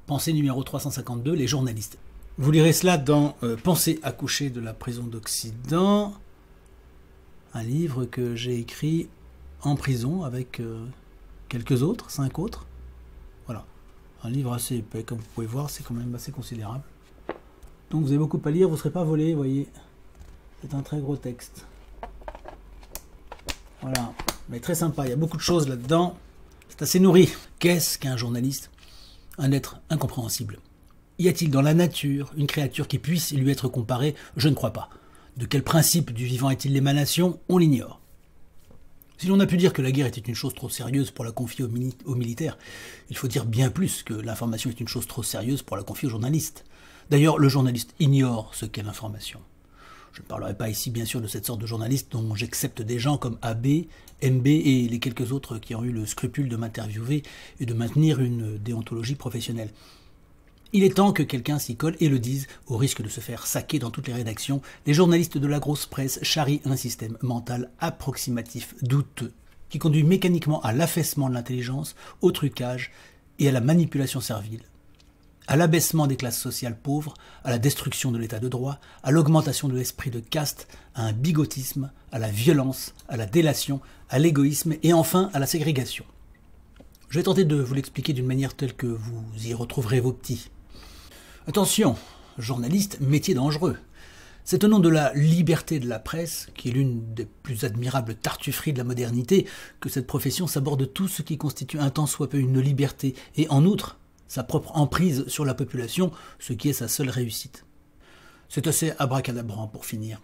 Pensée numéro 352, les journalistes. Vous lirez cela dans Pensée accouchée de la prison d'Occident, un livre que j'ai écrit en prison avec quelques autres, 5 autres. Voilà, un livre assez épais, comme vous pouvez voir, c'est quand même assez considérable. Donc vous avez beaucoup à lire, vous ne serez pas volé, vous voyez. C'est un très gros texte. Voilà, mais très sympa, il y a beaucoup de choses là-dedans. C'est assez nourri. Qu'est-ce qu'un journaliste? Un être incompréhensible. Y a-t-il dans la nature une créature qui puisse lui être comparée? Je ne crois pas. De quel principe du vivant est-il l'émanation? On l'ignore. Si l'on a pu dire que la guerre était une chose trop sérieuse pour la confier aux militaires, il faut dire bien plus que l'information est une chose trop sérieuse pour la confier aux journalistes. D'ailleurs, le journaliste ignore ce qu'est l'information. Je ne parlerai pas ici bien sûr de cette sorte de journaliste dont j'accepte des gens comme AB, MB et les quelques autres qui ont eu le scrupule de m'interviewer et de maintenir une déontologie professionnelle. Il est temps que quelqu'un s'y colle et le dise, au risque de se faire saquer dans toutes les rédactions. Les journalistes de la grosse presse charrient un système mental approximatif, douteux, qui conduit mécaniquement à l'affaissement de l'intelligence, au trucage et à la manipulation servile, à l'abaissement des classes sociales pauvres, à la destruction de l'état de droit, à l'augmentation de l'esprit de caste, à un bigotisme, à la violence, à la délation, à l'égoïsme et enfin à la ségrégation. Je vais tenter de vous l'expliquer d'une manière telle que vous y retrouverez vos petits. Attention, journaliste, métier dangereux. C'est au nom de la liberté de la presse, qui est l'une des plus admirables tartufferies de la modernité, que cette profession s'aborde tout ce qui constitue un tant soit peu une liberté, et en outre, sa propre emprise sur la population, ce qui est sa seule réussite. C'est assez abracadabrant pour finir.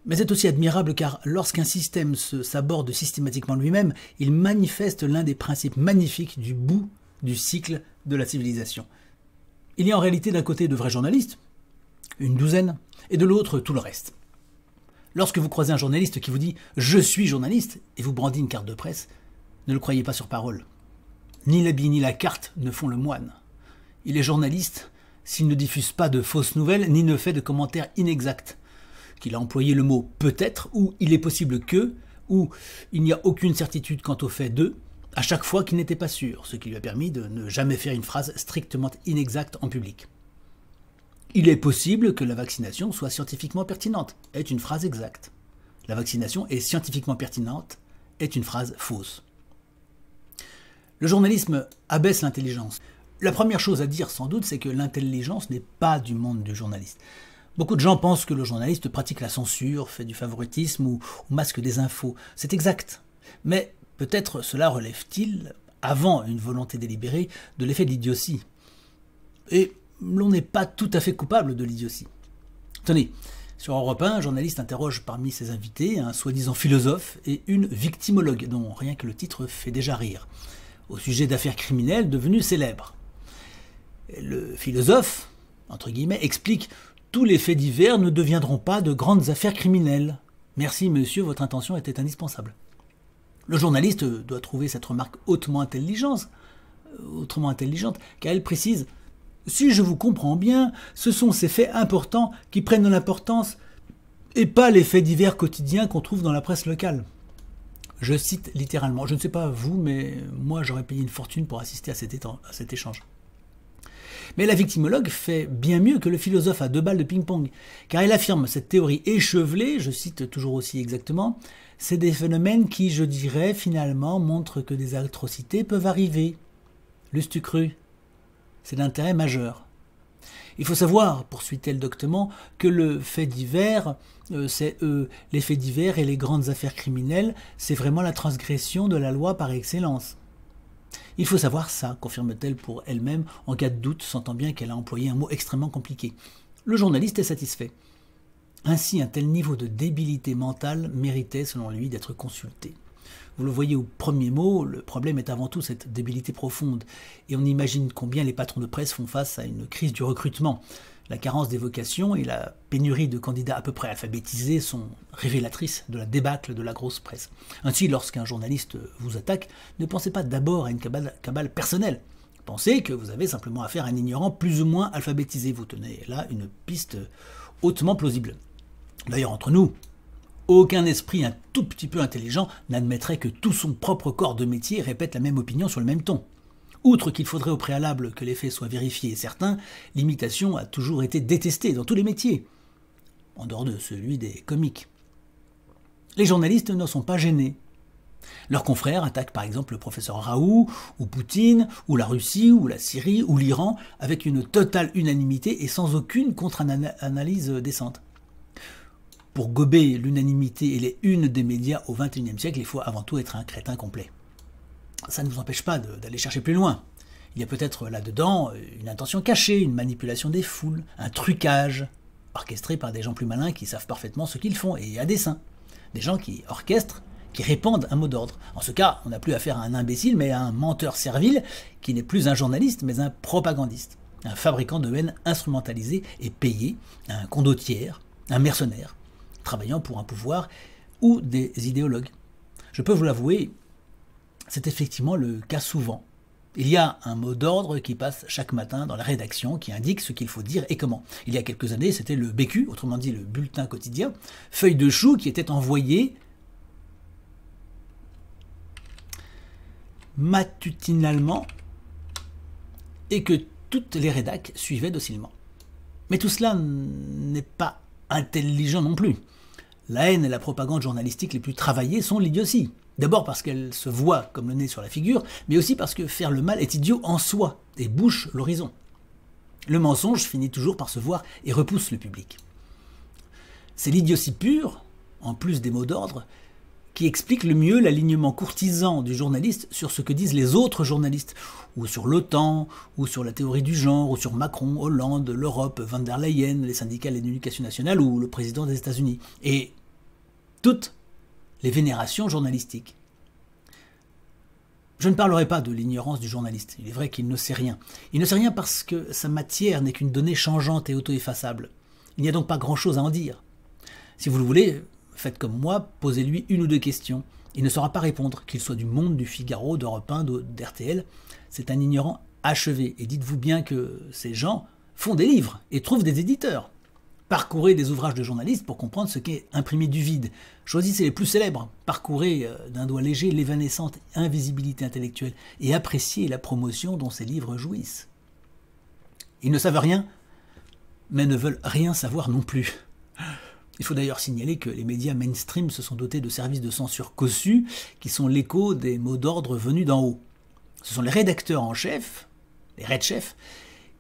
Mais c'est aussi admirable car lorsqu'un système s'aborde systématiquement lui-même, il manifeste l'un des principes magnifiques du bout du cycle de la civilisation. Il y a en réalité d'un côté de vrais journalistes, une douzaine, et de l'autre tout le reste. Lorsque vous croisez un journaliste qui vous dit « je suis journaliste » et vous brandit une carte de presse, ne le croyez pas sur parole. Ni l'habit ni la carte ne font le moine. Il est journaliste s'il ne diffuse pas de fausses nouvelles ni ne fait de commentaires inexacts, qu'il a employé le mot « peut-être » ou « il est possible que » ou « il n'y a aucune certitude quant au fait de » à chaque fois qu'il n'était pas sûr, ce qui lui a permis de ne jamais faire une phrase strictement inexacte en public. Il est possible que la vaccination soit scientifiquement pertinente, est une phrase exacte. La vaccination est scientifiquement pertinente, est une phrase fausse. Le journalisme abaisse l'intelligence. La première chose à dire sans doute, c'est que l'intelligence n'est pas du monde du journaliste. Beaucoup de gens pensent que le journaliste pratique la censure, fait du favoritisme ou masque des infos. C'est exact. Mais peut-être cela relève-t-il, avant une volonté délibérée, de l'effet de l'idiotie. Et l'on n'est pas tout à fait coupable de l'idiotie. Tenez, sur Europe 1, un journaliste interroge parmi ses invités un soi-disant philosophe et une victimologue, dont rien que le titre fait déjà rire, au sujet d'affaires criminelles devenues célèbres. Le philosophe, entre guillemets, explique « tous les faits divers ne deviendront pas de grandes affaires criminelles. Merci monsieur, votre intention était indispensable. » Le journaliste doit trouver cette remarque autrement intelligente, car elle précise « si je vous comprends bien, ce sont ces faits importants qui prennent de l'importance et pas les faits divers quotidiens qu'on trouve dans la presse locale. » Je cite littéralement. Je ne sais pas vous, mais moi j'aurais payé une fortune pour assister à cet échange. Mais la victimologue fait bien mieux que le philosophe à 2 balles de ping-pong, car elle affirme cette théorie échevelée, je cite toujours aussi exactement, c'est des phénomènes qui, je dirais, finalement montrent que des atrocités peuvent arriver. L'eusses-tu cru? C'est d'intérêt majeur. Il faut savoir, poursuit-elle doctement, que le fait divers, les faits divers et les grandes affaires criminelles, c'est vraiment la transgression de la loi par excellence. Il faut savoir ça, confirme-t-elle pour elle-même, en cas de doute, sentant bien qu'elle a employé un mot extrêmement compliqué. Le journaliste est satisfait. Ainsi, un tel niveau de débilité mentale méritait, selon lui, d'être consulté. Vous le voyez au premier mot, le problème est avant tout cette débilité profonde. Et on imagine combien les patrons de presse font face à une crise du recrutement. La carence des vocations et la pénurie de candidats à peu près alphabétisés sont révélatrices de la débâcle de la grosse presse. Ainsi, lorsqu'un journaliste vous attaque, ne pensez pas d'abord à une cabale personnelle. Pensez que vous avez simplement affaire à un ignorant plus ou moins alphabétisé. Vous tenez là une piste hautement plausible. D'ailleurs, entre nous, aucun esprit un tout petit peu intelligent n'admettrait que tout son propre corps de métier répète la même opinion sur le même ton. Outre qu'il faudrait au préalable que les faits soient vérifiés et certains, l'imitation a toujours été détestée dans tous les métiers, en dehors de celui des comiques. Les journalistes ne sont pas gênés. Leurs confrères attaquent par exemple le professeur Raoult, ou Poutine, ou la Russie, ou la Syrie, ou l'Iran, avec une totale unanimité et sans aucune contre-analyse décente. Pour gober l'unanimité et les unes des médias au XXIe siècle, il faut avant tout être un crétin complet. Ça ne vous empêche pas d'aller chercher plus loin. Il y a peut-être là-dedans une intention cachée, une manipulation des foules, un trucage, orchestré par des gens plus malins qui savent parfaitement ce qu'ils font, et à dessein. Des gens qui orchestrent, qui répandent un mot d'ordre. En ce cas, on n'a plus affaire à un imbécile, mais à un menteur servile, qui n'est plus un journaliste, mais un propagandiste. Un fabricant de haine instrumentalisé et payé, un condottière, un mercenaire, travaillant pour un pouvoir ou des idéologues. Je peux vous l'avouer, c'est effectivement le cas souvent. Il y a un mot d'ordre qui passe chaque matin dans la rédaction qui indique ce qu'il faut dire et comment. Il y a quelques années, c'était le BQ, autrement dit le bulletin quotidien, feuille de chou qui était envoyée matutinalement et que toutes les rédacs suivaient docilement. Mais tout cela n'est pas intelligent non plus. La haine et la propagande journalistique les plus travaillées sont l'idiotie. D'abord parce qu'elles se voient comme le nez sur la figure, mais aussi parce que faire le mal est idiot en soi et bouche l'horizon. Le mensonge finit toujours par se voir et repousse le public. C'est l'idiotie pure, en plus des mots d'ordre, qui explique le mieux l'alignement courtisan du journaliste sur ce que disent les autres journalistes, ou sur l'OTAN, ou sur la théorie du genre, ou sur Macron, Hollande, l'Europe, Van der Leyen, les syndicats de l'éducation nationale, ou le président des États-Unis. Et toutes les vénérations journalistiques. Je ne parlerai pas de l'ignorance du journaliste, il est vrai qu'il ne sait rien. Il ne sait rien parce que sa matière n'est qu'une donnée changeante et auto-effaçable. Il n'y a donc pas grand-chose à en dire. Si vous le voulez, faites comme moi, posez-lui une ou deux questions. Il ne saura pas répondre, qu'il soit du Monde, du Figaro, d'Europe 1, d'RTL. C'est un ignorant achevé. Et dites-vous bien que ces gens font des livres et trouvent des éditeurs. Parcourez des ouvrages de journalistes pour comprendre ce qu'est imprimer du vide. Choisissez les plus célèbres. Parcourez d'un doigt léger l'évanescente invisibilité intellectuelle et appréciez la promotion dont ces livres jouissent. Ils ne savent rien, mais ne veulent rien savoir non plus. Il faut d'ailleurs signaler que les médias mainstream se sont dotés de services de censure cossus qui sont l'écho des mots d'ordre venus d'en haut. Ce sont les rédacteurs en chef, les red-chefs,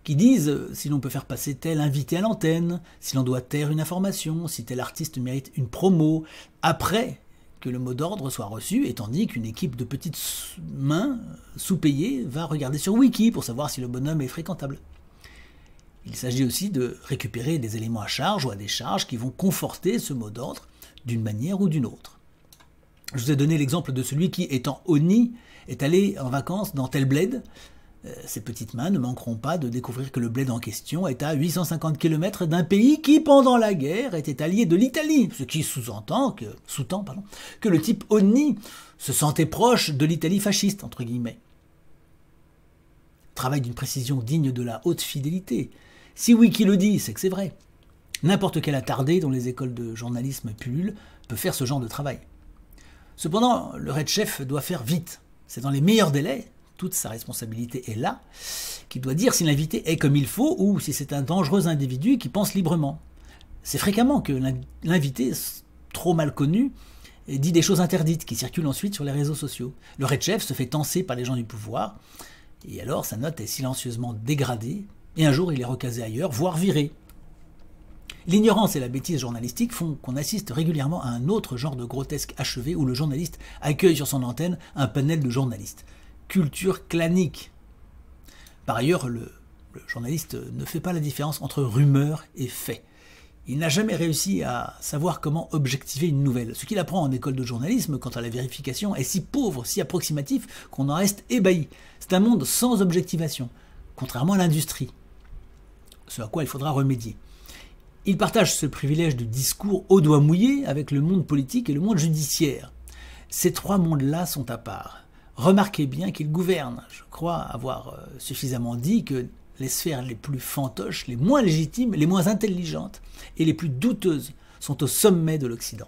qui disent si l'on peut faire passer tel invité à l'antenne, si l'on doit taire une information, si tel artiste mérite une promo, après que le mot d'ordre soit reçu, et tandis qu'une équipe de petites mains sous-payées va regarder sur Wiki pour savoir si le bonhomme est fréquentable. Il s'agit aussi de récupérer des éléments à charge ou à décharge qui vont conforter ce mot d'ordre d'une manière ou d'une autre. Je vous ai donné l'exemple de celui qui, étant honni, est allé en vacances dans tel bled. Ces petites mains ne manqueront pas de découvrir que le bled en question est à 850 km d'un pays qui, pendant la guerre, était allié de l'Italie, ce qui sous-tend que le type honni se sentait proche de l'Italie fasciste, entre guillemets. Travail d'une précision digne de la haute fidélité. Si Wiki le dit, c'est que c'est vrai. N'importe quel attardé dont les écoles de journalisme pullulent peut faire ce genre de travail. Cependant, le red-chef doit faire vite. C'est dans les meilleurs délais, toute sa responsabilité est là, qu'il doit dire si l'invité est comme il faut ou si c'est un dangereux individu qui pense librement. C'est fréquemment que l'invité, trop mal connu, dit des choses interdites qui circulent ensuite sur les réseaux sociaux. Le red-chef se fait tancer par les gens du pouvoir, et alors sa note est silencieusement dégradée, et un jour il est recasé ailleurs, voire viré. L'ignorance et la bêtise journalistique font qu'on assiste régulièrement à un autre genre de grotesque achevé où le journaliste accueille sur son antenne un panel de journalistes. Culture clanique. Par ailleurs, le journaliste ne fait pas la différence entre rumeur et fait. Il n'a jamais réussi à savoir comment objectiver une nouvelle. Ce qu'il apprend en école de journalisme quant à la vérification est si pauvre, si approximatif qu'on en reste ébahi. C'est un monde sans objectivation, contrairement à l'industrie. Ce à quoi il faudra remédier. Il partage ce privilège de discours au doigt mouillé avec le monde politique et le monde judiciaire. Ces trois mondes-là sont à part. Remarquez bien qu'ils gouvernent. Je crois avoir suffisamment dit que les sphères les plus fantoches, les moins légitimes, les moins intelligentes et les plus douteuses sont au sommet de l'Occident.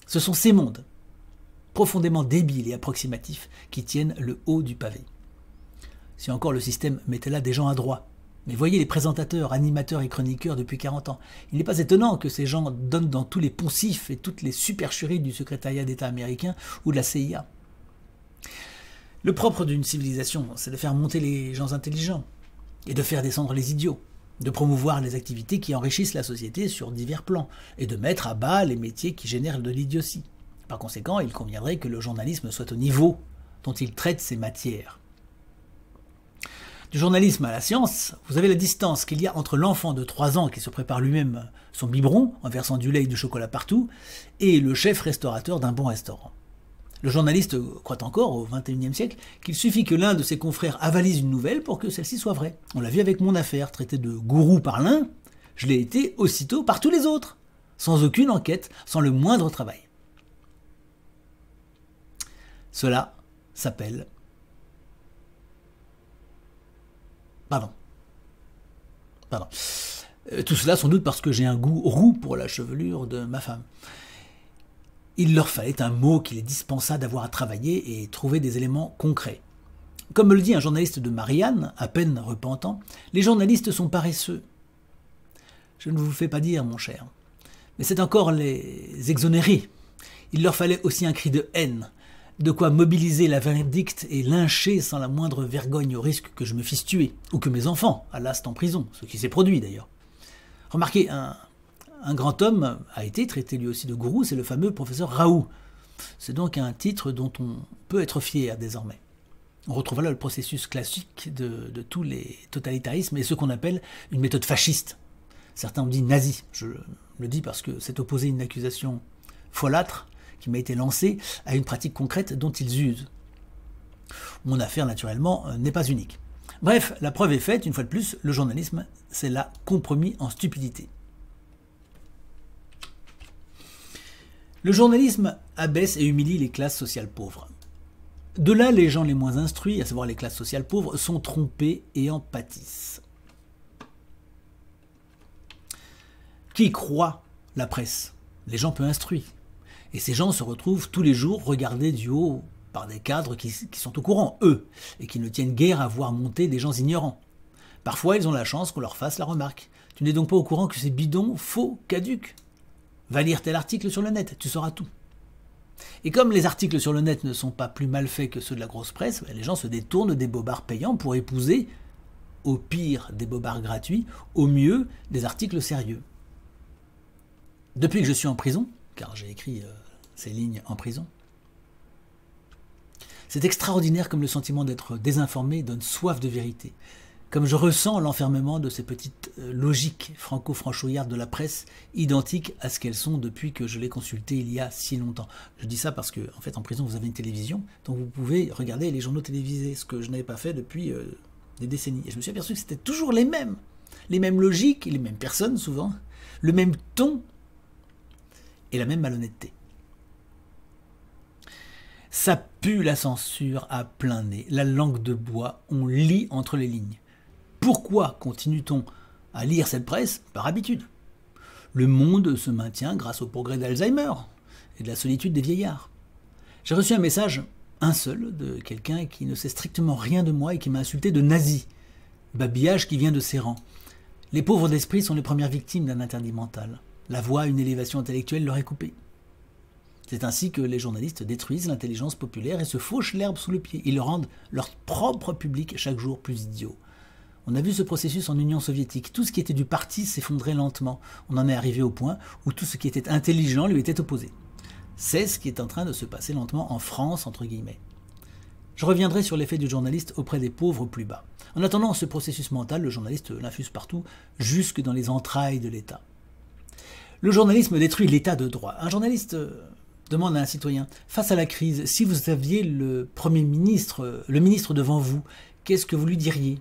Ce sont ces mondes, profondément débiles et approximatifs, qui tiennent le haut du pavé. si encore le système mettait là des gens adroits. Mais voyez les présentateurs, animateurs et chroniqueurs depuis 40 ans. Il n'est pas étonnant que ces gens donnent dans tous les poncifs et toutes les supercheries du secrétariat d'État américain ou de la CIA. Le propre d'une civilisation, c'est de faire monter les gens intelligents et de faire descendre les idiots, de promouvoir les activités qui enrichissent la société sur divers plans et de mettre à bas les métiers qui génèrent de l'idiotie. Par conséquent, il conviendrait que le journalisme soit au niveau dont il traite ces matières. Du journalisme à la science, vous avez la distance qu'il y a entre l'enfant de 3 ans qui se prépare lui-même son biberon en versant du lait et du chocolat partout et le chef restaurateur d'un bon restaurant. Le journaliste croit encore, au XXIe siècle, qu'il suffit que l'un de ses confrères avalise une nouvelle pour que celle-ci soit vraie. On l'a vu avec mon affaire, traitée de gourou par l'un, je l'ai été aussitôt par tous les autres, sans aucune enquête, sans le moindre travail. Cela s'appelle... Pardon. Tout cela sans doute parce que j'ai un goût roux pour la chevelure de ma femme. Il leur fallait un mot qu'il est dispensable d'avoir à travailler et trouver des éléments concrets. Comme me le dit un journaliste de Marianne, à peine repentant, les journalistes sont paresseux. Je ne vous fais pas dire, mon cher, mais c'est encore les exonérer. Il leur fallait aussi un cri de haine, de quoi mobiliser la vindicte et lyncher sans la moindre vergogne au risque que je me fisse tuer, ou que mes enfants allassent en prison, ce qui s'est produit d'ailleurs. Remarquez, un grand homme a été traité lui aussi de gourou, c'est le fameux professeur Raoult. C'est donc un titre dont on peut être fier désormais. On retrouve là le processus classique de tous les totalitarismes et ce qu'on appelle une méthode fasciste. Certains ont dit nazi, je le dis parce que c'est opposé une accusation folâtre qui m'a été lancée à une pratique concrète dont ils usent. Mon affaire, naturellement, n'est pas unique. Bref, la preuve est faite, une fois de plus, le journalisme, c'est là compromis en stupidité. Le journalisme abaisse et humilie les classes sociales pauvres. De là, les gens les moins instruits, à savoir les classes sociales pauvres, sont trompés et en pâtissent. Qui croit la presse? Les gens peu instruits. Et ces gens se retrouvent tous les jours regardés du haut par des cadres qui sont au courant, eux, et qui ne tiennent guère à voir monter des gens ignorants. Parfois, ils ont la chance qu'on leur fasse la remarque. Tu n'es donc pas au courant que c'est bidon, faux, caduc? Va lire tel article sur le net, tu sauras tout. Et comme les articles sur le net ne sont pas plus mal faits que ceux de la grosse presse, les gens se détournent des bobards payants pour épouser, au pire des bobards gratuits, au mieux des articles sérieux. Depuis que je suis en prison, car j'ai écrit ces lignes en prison, c'est extraordinaire comme le sentiment d'être désinformé donne soif de vérité. Comme je ressens l'enfermement de ces petites logiques franco-franchouillardes de la presse, identiques à ce qu'elles sont depuis que je l'ai consultée il y a si longtemps. Je dis ça parce que, en fait, en prison, vous avez une télévision, donc vous pouvez regarder les journaux télévisés, ce que je n'avais pas fait depuis des décennies. Et je me suis aperçu que c'était toujours les mêmes logiques, les mêmes personnes souvent, le même ton et la même malhonnêteté. Ça pue la censure à plein nez, la langue de bois, on lit entre les lignes. Pourquoi continue-t-on à lire cette presse? Par habitude. Le monde se maintient grâce au progrès d'Alzheimer et de la solitude des vieillards. J'ai reçu un message, un seul, de quelqu'un qui ne sait strictement rien de moi et qui m'a insulté de nazi. Babillage qui vient de ses rangs. Les pauvres d'esprit sont les premières victimes d'un interdit mental. La voie à une élévation intellectuelle leur est coupée. C'est ainsi que les journalistes détruisent l'intelligence populaire et se fauchent l'herbe sous le pied. Ils rendent leur propre public chaque jour plus idiot. On a vu ce processus en Union soviétique. Tout ce qui était du parti s'effondrait lentement. On en est arrivé au point où tout ce qui était intelligent lui était opposé. C'est ce qui est en train de se passer lentement en France, entre guillemets. Je reviendrai sur l'effet du journaliste auprès des pauvres plus bas. En attendant ce processus mental, le journaliste l'infuse partout, jusque dans les entrailles de l'État. Le journalisme détruit l'État de droit. Un journaliste demande à un citoyen, face à la crise, si vous aviez le ministre devant vous, qu'est-ce que vous lui diriez?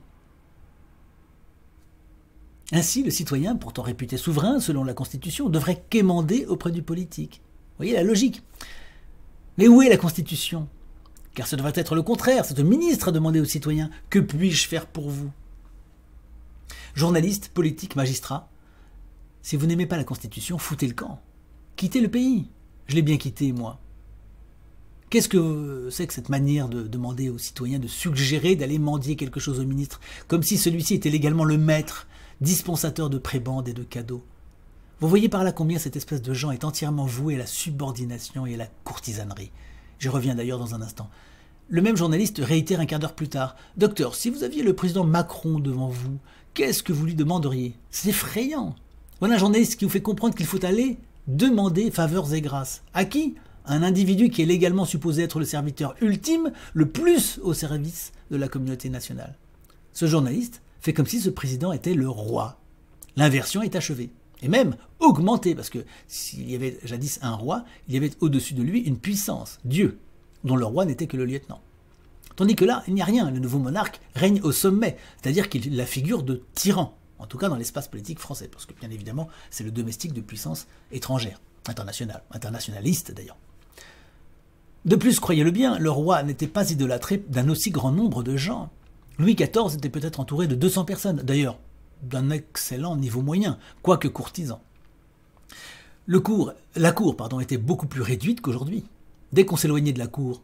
Ainsi, le citoyen, pourtant réputé souverain selon la Constitution, devrait quémander auprès du politique. Vous voyez la logique. Mais où est la Constitution? Car ce devrait être le contraire, c'est au ministre à demander aux citoyens « Que puis-je faire pour vous ?» Journalistes, politiques, magistrats, si vous n'aimez pas la Constitution, foutez le camp. Quittez le pays. Je l'ai bien quitté, moi. Qu'est-ce que c'est que cette manière de demander aux citoyens de suggérer d'aller mendier quelque chose au ministre, comme si celui-ci était légalement le maître, dispensateur de prébendes et de cadeaux? Vous voyez par là combien cette espèce de gens est entièrement vouée à la subordination et à la courtisanerie. Je reviens d'ailleurs dans un instant. Le même journaliste réitère un quart d'heure plus tard. « Docteur, si vous aviez le président Macron devant vous, qu'est-ce que vous lui demanderiez ?» C'est effrayant. Voilà un journaliste qui vous fait comprendre qu'il faut aller demander faveurs et grâces. À qui? Un individu qui est légalement supposé être le serviteur ultime, le plus au service de la communauté nationale. Ce journaliste fait comme si ce président était le roi. L'inversion est achevée. Et même augmentée, parce que s'il y avait jadis un roi, il y avait au-dessus de lui une puissance, Dieu, dont le roi n'était que le lieutenant. Tandis que là, il n'y a rien, le nouveau monarque règne au sommet, c'est-à-dire qu'il a la figure de tyran, en tout cas dans l'espace politique français, parce que bien évidemment, c'est le domestique de puissance étrangère, internationale, internationaliste d'ailleurs. De plus, croyez-le bien, le roi n'était pas idolâtré d'un aussi grand nombre de gens. Louis XIV était peut-être entouré de 200 personnes, d'ailleurs, d'un excellent niveau moyen, quoique courtisan. La cour, était beaucoup plus réduite qu'aujourd'hui. Dès qu'on s'éloignait de la cour,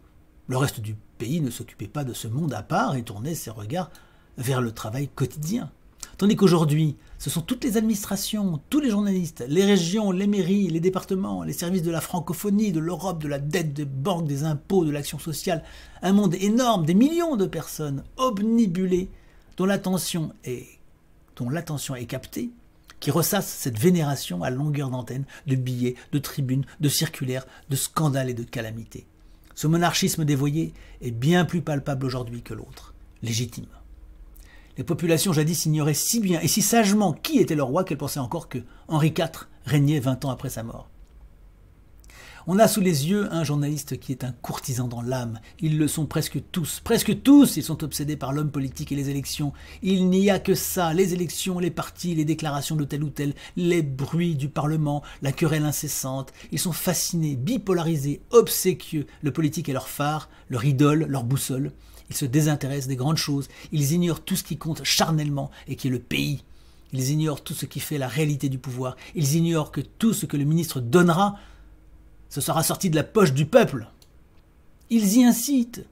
le reste du pays ne s'occupait pas de ce monde à part et tournait ses regards vers le travail quotidien. Tandis qu'aujourd'hui, ce sont toutes les administrations, tous les journalistes, les régions, les mairies, les départements, les services de la francophonie, de l'Europe, de la dette, des banques, des impôts, de l'action sociale, un monde énorme, des millions de personnes obnubilées dont l'attention est captée, qui ressasse cette vénération à longueur d'antenne, de billets, de tribunes, de circulaires, de scandales et de calamités. Ce monarchisme dévoyé est bien plus palpable aujourd'hui que l'autre, légitime. Les populations jadis ignoraient si bien et si sagement qui était leur roi qu'elles pensaient encore que Henri IV régnait 20 ans après sa mort. On a sous les yeux un journaliste qui est un courtisan dans l'âme. Ils le sont presque tous, ils sont obsédés par l'homme politique et les élections. Il n'y a que ça, les élections, les partis, les déclarations de tel ou tel, les bruits du Parlement, la querelle incessante. Ils sont fascinés, bipolarisés, obséquieux. Le politique est leur phare, leur idole, leur boussole. Ils se désintéressent des grandes choses, ils ignorent tout ce qui compte charnellement et qui est le pays. Ils ignorent tout ce qui fait la réalité du pouvoir. Ils ignorent que tout ce que le ministre donnera, ce sera sorti de la poche du peuple. Ils y incitent.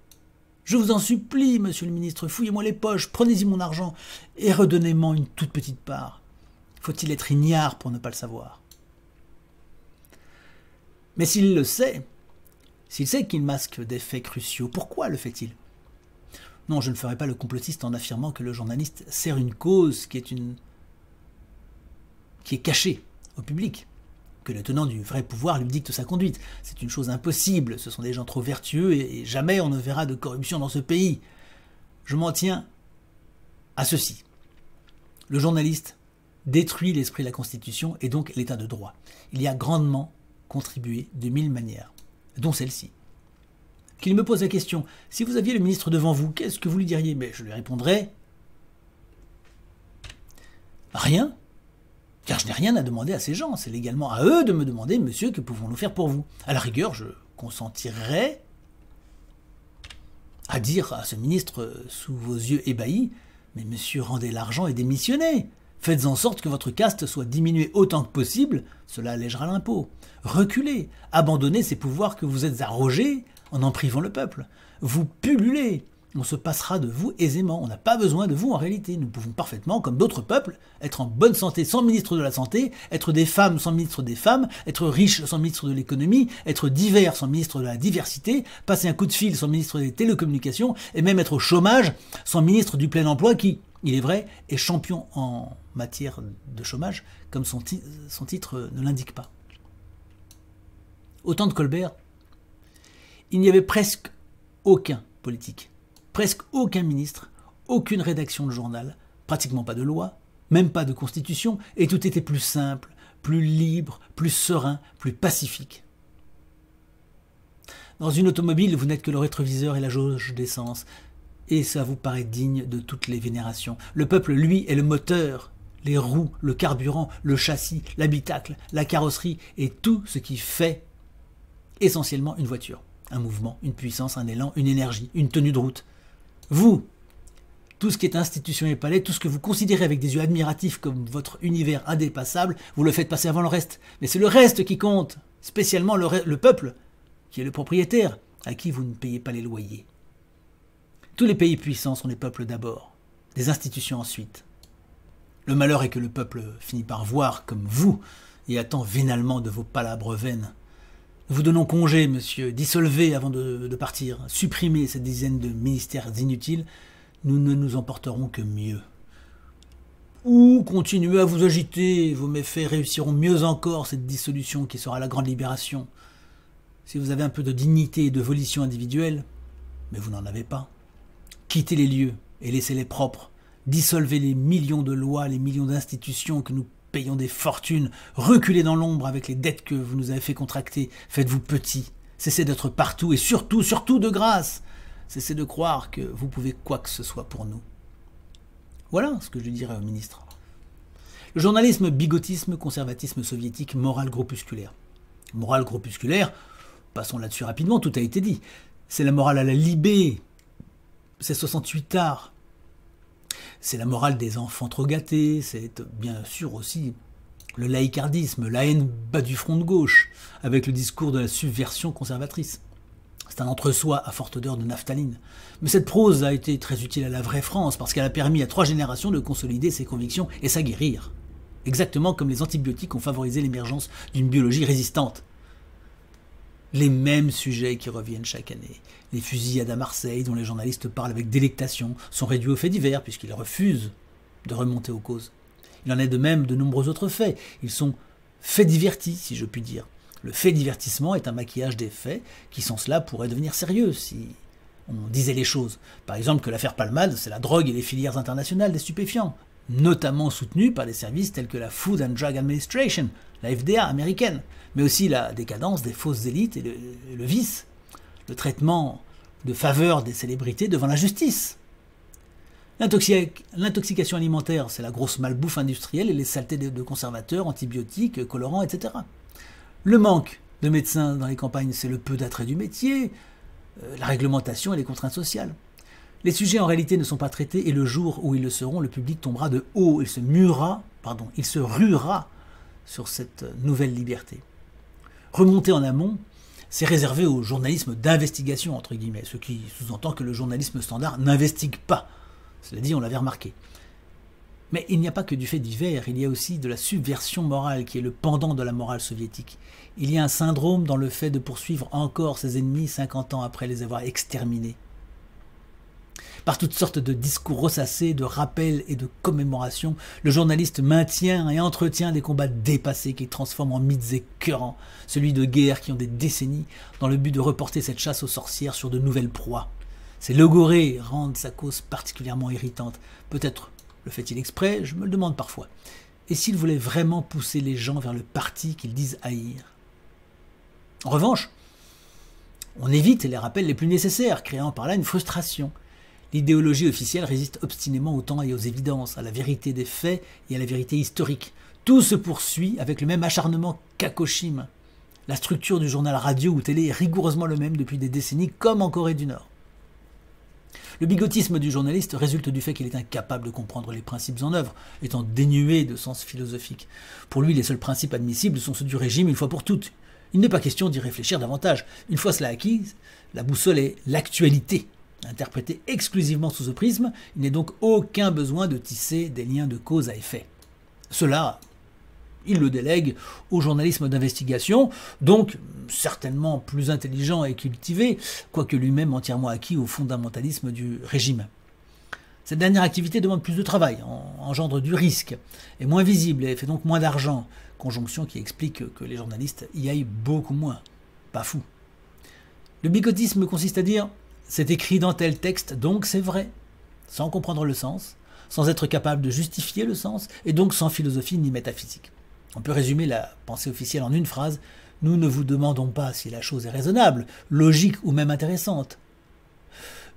Je vous en supplie, monsieur le ministre, fouillez-moi les poches, prenez-y mon argent et redonnez-moi une toute petite part. Faut-il être ignare pour ne pas le savoir? Mais s'il le sait, s'il sait qu'il masque des faits cruciaux, pourquoi le fait-il? Non, je ne ferai pas le complotiste en affirmant que le journaliste sert une cause qui est cachée au public, que le tenant du vrai pouvoir lui dicte sa conduite. C'est une chose impossible, ce sont des gens trop vertueux et jamais on ne verra de corruption dans ce pays. Je m'en tiens à ceci. Le journaliste détruit l'esprit de la Constitution et donc l'état de droit. Il y a grandement contribué de 1000 manières, dont celle-ci. Qu'il me pose la question, si vous aviez le ministre devant vous, qu'est-ce que vous lui diriez? Mais je lui répondrais rien, car je n'ai rien à demander à ces gens, c'est légalement à eux de me demander, monsieur, que pouvons-nous faire pour vous? À la rigueur, je consentirais à dire à ce ministre sous vos yeux ébahis, mais monsieur, rendez l'argent et démissionnez. Faites en sorte que votre caste soit diminuée autant que possible, cela allégera l'impôt. Reculez, abandonnez ces pouvoirs que vous êtes arrogés en privant le peuple. Vous pullulez, on se passera de vous aisément, on n'a pas besoin de vous en réalité. Nous pouvons parfaitement, comme d'autres peuples, être en bonne santé sans ministre de la Santé, être des femmes sans ministre des Femmes, être riches sans ministre de l'Économie, être divers sans ministre de la Diversité, passer un coup de fil sans ministre des Télécommunications, et même être au chômage sans ministre du Plein Emploi qui, il est vrai, est champion en matière de chômage, comme son titre ne l'indique pas. Au temps de Colbert, il n'y avait presque aucun politique, presque aucun ministre, aucune rédaction de journal, pratiquement pas de loi, même pas de constitution, et tout était plus simple, plus libre, plus serein, plus pacifique. Dans une automobile, vous n'êtes que le rétroviseur et la jauge d'essence, et ça vous paraît digne de toutes les vénérations. Le peuple, lui, est le moteur, les roues, le carburant, le châssis, l'habitacle, la carrosserie, et tout ce qui fait essentiellement une voiture. Un mouvement, une puissance, un élan, une énergie, une tenue de route. Vous, tout ce qui est institution et palais, tout ce que vous considérez avec des yeux admiratifs comme votre univers indépassable, vous le faites passer avant le reste. Mais c'est le reste qui compte, spécialement le peuple, qui est le propriétaire, à qui vous ne payez pas les loyers. Tous les pays puissants sont des peuples d'abord, des institutions ensuite. Le malheur est que le peuple finit par voir comme vous et attend vénalement de vos palabres vaines. Nous vous donnons congé, monsieur, dissolvez avant de partir, supprimez cette dizaine de ministères inutiles, nous ne nous emporterons que mieux. Ou continuez à vous agiter, vos méfaits réussiront mieux encore cette dissolution qui sera la grande libération. Si vous avez un peu de dignité et de volition individuelle, mais vous n'en avez pas, quittez les lieux et laissez-les propres, dissolvez les millions de lois, les millions d'institutions que nous payons des fortunes, reculez dans l'ombre avec les dettes que vous nous avez fait contracter, faites-vous petit, cessez d'être partout et surtout, surtout de grâce, cessez de croire que vous pouvez quoi que ce soit pour nous. Voilà ce que je dirais au ministre. Le journalisme, bigotisme, conservatisme soviétique, morale groupusculaire. Morale groupusculaire, passons là-dessus rapidement, tout a été dit. C'est la morale à la Libé, c'est 68 arts. C'est la morale des enfants trop gâtés, c'est bien sûr aussi le laïcardisme, la haine bas du front de gauche, avec le discours de la subversion conservatrice. C'est un entre-soi à forte odeur de naphtaline. Mais cette prose a été très utile à la vraie France, parce qu'elle a permis à 3 générations de consolider ses convictions et s'aguerrir. Exactement comme les antibiotiques ont favorisé l'émergence d'une biologie résistante. Les mêmes sujets qui reviennent chaque année. Les fusillades à Marseille, dont les journalistes parlent avec délectation, sont réduits aux faits divers, puisqu'ils refusent de remonter aux causes. Il en est de même de nombreux autres faits. Ils sont faits divertis, si je puis dire. Le fait divertissement est un maquillage des faits qui, sans cela, pourraient devenir sérieux si on disait les choses. Par exemple que l'affaire Palmade, c'est la drogue et les filières internationales des stupéfiants, notamment soutenues par des services tels que la Food and Drug Administration, la FDA américaine, mais aussi la décadence des fausses élites et le vice, le traitement de faveur des célébrités devant la justice. L'intoxication alimentaire, c'est la grosse malbouffe industrielle et les saletés de conservateurs, antibiotiques, colorants, etc. Le manque de médecins dans les campagnes, c'est le peu d'attrait du métier, la réglementation et les contraintes sociales. Les sujets en réalité ne sont pas traités et le jour où ils le seront, le public tombera de haut, il se ruera sur cette nouvelle liberté. Remonter en amont, c'est réservé au journalisme d'investigation, entre guillemets, ce qui sous-entend que le journalisme standard n'investigue pas. Cela dit, on l'avait remarqué. Mais il n'y a pas que du fait divers, il y a aussi de la subversion morale qui est le pendant de la morale soviétique. Il y a un syndrome dans le fait de poursuivre encore ses ennemis 50 ans après les avoir exterminés. Par toutes sortes de discours ressassés, de rappels et de commémorations, le journaliste maintient et entretient des combats dépassés qui transforment en mythes écœurants, celui de guerres qui ont des décennies, dans le but de reporter cette chasse aux sorcières sur de nouvelles proies. Ces logorées rendent sa cause particulièrement irritante. Peut-être le fait-il exprès, je me le demande parfois. Et s'il voulait vraiment pousser les gens vers le parti qu'ils disent haïr? En revanche, on évite les rappels les plus nécessaires, créant par là une frustration. L'idéologie officielle résiste obstinément au temps et aux évidences, à la vérité des faits et à la vérité historique. Tout se poursuit avec le même acharnement qu'Akoshim. La structure du journal radio ou télé est rigoureusement le même depuis des décennies, comme en Corée du Nord. Le bigotisme du journaliste résulte du fait qu'il est incapable de comprendre les principes en œuvre, étant dénué de sens philosophique. Pour lui, les seuls principes admissibles sont ceux du régime une fois pour toutes. Il n'est pas question d'y réfléchir davantage. Une fois cela acquis, la boussole est l'actualité. Interprété exclusivement sous ce prisme, il n'est donc aucun besoin de tisser des liens de cause à effet. Cela, il le délègue au journalisme d'investigation, donc certainement plus intelligent et cultivé, quoique lui-même entièrement acquis au fondamentalisme du régime. Cette dernière activité demande plus de travail, engendre du risque, est moins visible et fait donc moins d'argent, conjonction qui explique que les journalistes y aillent beaucoup moins. Pas fou. Le bigotisme consiste à dire « c'est écrit dans tel texte, donc c'est vrai », sans comprendre le sens, sans être capable de justifier le sens, et donc sans philosophie ni métaphysique. On peut résumer la pensée officielle en une phrase « Nous ne vous demandons pas si la chose est raisonnable, logique ou même intéressante.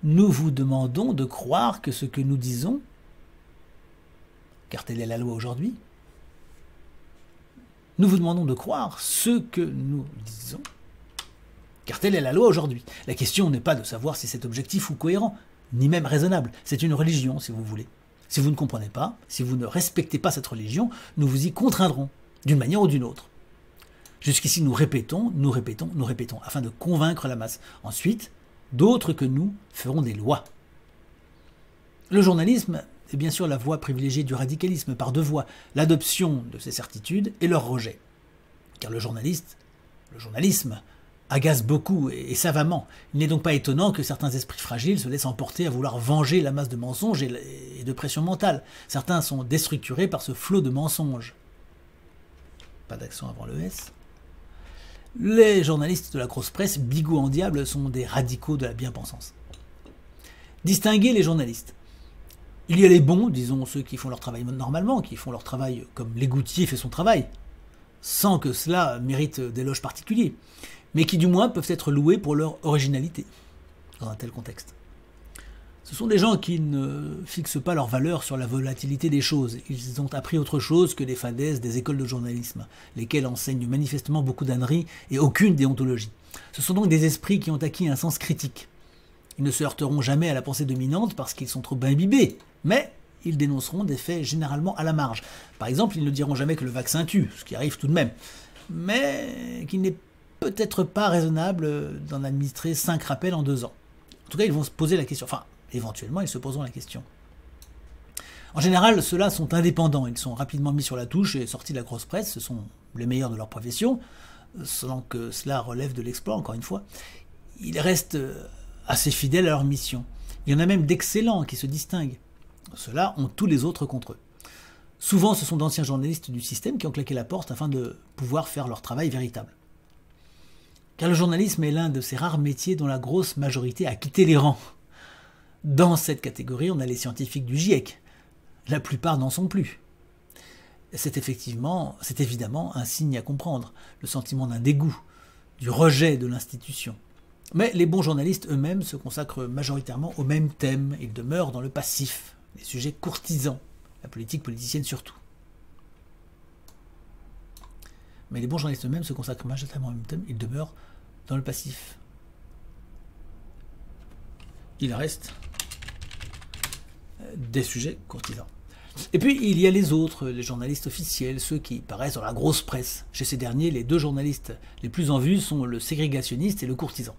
Nous vous demandons de croire que ce que nous disons, car telle est la loi aujourd'hui, nous vous demandons de croire ce que nous disons, car telle est la loi aujourd'hui. La question n'est pas de savoir si c'est objectif ou cohérent, ni même raisonnable. C'est une religion, si vous voulez. Si vous ne comprenez pas, si vous ne respectez pas cette religion, nous vous y contraindrons, d'une manière ou d'une autre. Jusqu'ici, nous répétons, afin de convaincre la masse. Ensuite, d'autres que nous feront des lois. Le journalisme est bien sûr la voie privilégiée du radicalisme par deux voies, l'adoption de ces certitudes et leur rejet. Car le journalisme agace beaucoup et savamment. Il n'est donc pas étonnant que certains esprits fragiles se laissent emporter à vouloir venger la masse de mensonges et de pression mentale. Certains sont déstructurés par ce flot de mensonges. Pas d'accent avant le S. Les journalistes de la grosse presse, bigots en diable, sont des radicaux de la bien-pensance. Distinguer les journalistes. Il y a les bons, disons ceux qui font leur travail normalement, qui font leur travail comme l'égoutier fait son travail, sans que cela mérite d'éloges particuliers, mais qui du moins peuvent être loués pour leur originalité dans un tel contexte. Ce sont des gens qui ne fixent pas leur valeur sur la volatilité des choses. Ils ont appris autre chose que les fadaises des écoles de journalisme, lesquelles enseignent manifestement beaucoup d'âneries et aucune déontologie. Ce sont donc des esprits qui ont acquis un sens critique. Ils ne se heurteront jamais à la pensée dominante parce qu'ils sont trop imbibés, mais ils dénonceront des faits généralement à la marge. Par exemple, ils ne diront jamais que le vaccin tue, ce qui arrive tout de même, mais qu'il n'est peut-être pas raisonnable d'en administrer 5 rappels en 2 ans. En tout cas, ils vont se poser la question. Enfin, éventuellement, ils se poseront la question. En général, ceux-là sont indépendants. Ils sont rapidement mis sur la touche et sortis de la grosse presse. Ce sont les meilleurs de leur profession, sans que cela relève de l'exploit, encore une fois. Ils restent assez fidèles à leur mission. Il y en a même d'excellents qui se distinguent. Ceux-là ont tous les autres contre eux. Souvent, ce sont d'anciens journalistes du système qui ont claqué la porte afin de pouvoir faire leur travail véritable. Car le journalisme est l'un de ces rares métiers dont la grosse majorité a quitté les rangs. Dans cette catégorie, on a les scientifiques du GIEC. La plupart n'en sont plus. C'est évidemment un signe à comprendre, le sentiment d'un dégoût, du rejet de l'institution. Mais les bons journalistes eux-mêmes se consacrent majoritairement au même thème. Ils demeurent dans le passif, les sujets courtisans, la politique politicienne surtout. Mais les bons journalistes eux-mêmes se consacrent majoritairement au même thème, ils demeurent dans le passif. Il reste des sujets courtisans. Et puis il y a les autres, les journalistes officiels, ceux qui paraissent dans la grosse presse. Chez ces derniers, les deux journalistes les plus en vue sont le ségrégationniste et le courtisan.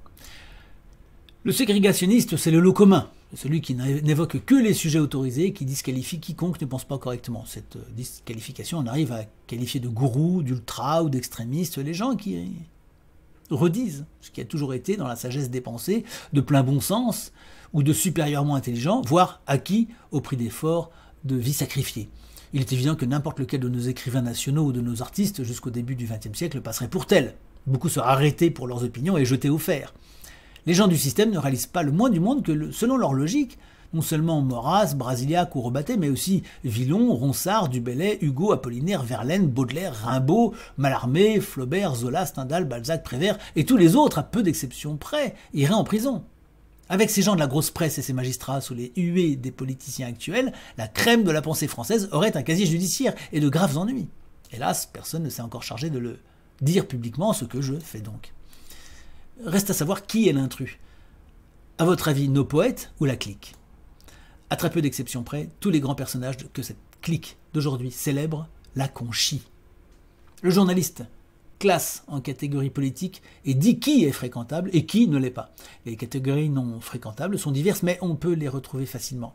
Le ségrégationniste, c'est le lot commun, celui qui n'évoque que les sujets autorisés, qui disqualifie quiconque ne pense pas correctement. Cette disqualification, on arrive à qualifier de gourou, d'ultra ou d'extrémiste les gens qui redisent ce qui a toujours été dans la sagesse des pensées, de plein bon sens ou de supérieurement intelligent, voire acquis au prix d'efforts de vie sacrifiée. Il est évident que n'importe lequel de nos écrivains nationaux ou de nos artistes jusqu'au début du XXe siècle passerait pour tel. Beaucoup seraient arrêtés pour leurs opinions et jetés au fer. Les gens du système ne réalisent pas le moins du monde que, selon leur logique, non seulement Maurras, Brasiliac ou Rebattet, mais aussi Villon, Ronsard, Du Bellay, Hugo, Apollinaire, Verlaine, Baudelaire, Rimbaud, Mallarmé, Flaubert, Zola, Stendhal, Balzac, Prévert et tous les autres, à peu d'exceptions près, iraient en prison. Avec ces gens de la grosse presse et ces magistrats sous les huées des politiciens actuels, la crème de la pensée française aurait un casier judiciaire et de graves ennuis. Hélas, personne ne s'est encore chargé de le dire publiquement, ce que je fais donc. Reste à savoir qui est l'intrus. À votre avis, nos poètes ou la clique? À très peu d'exceptions près, tous les grands personnages que cette clique d'aujourd'hui célèbre la conchit. Le journaliste classe en catégories politiques et dit qui est fréquentable et qui ne l'est pas. Les catégories non fréquentables sont diverses, mais on peut les retrouver facilement.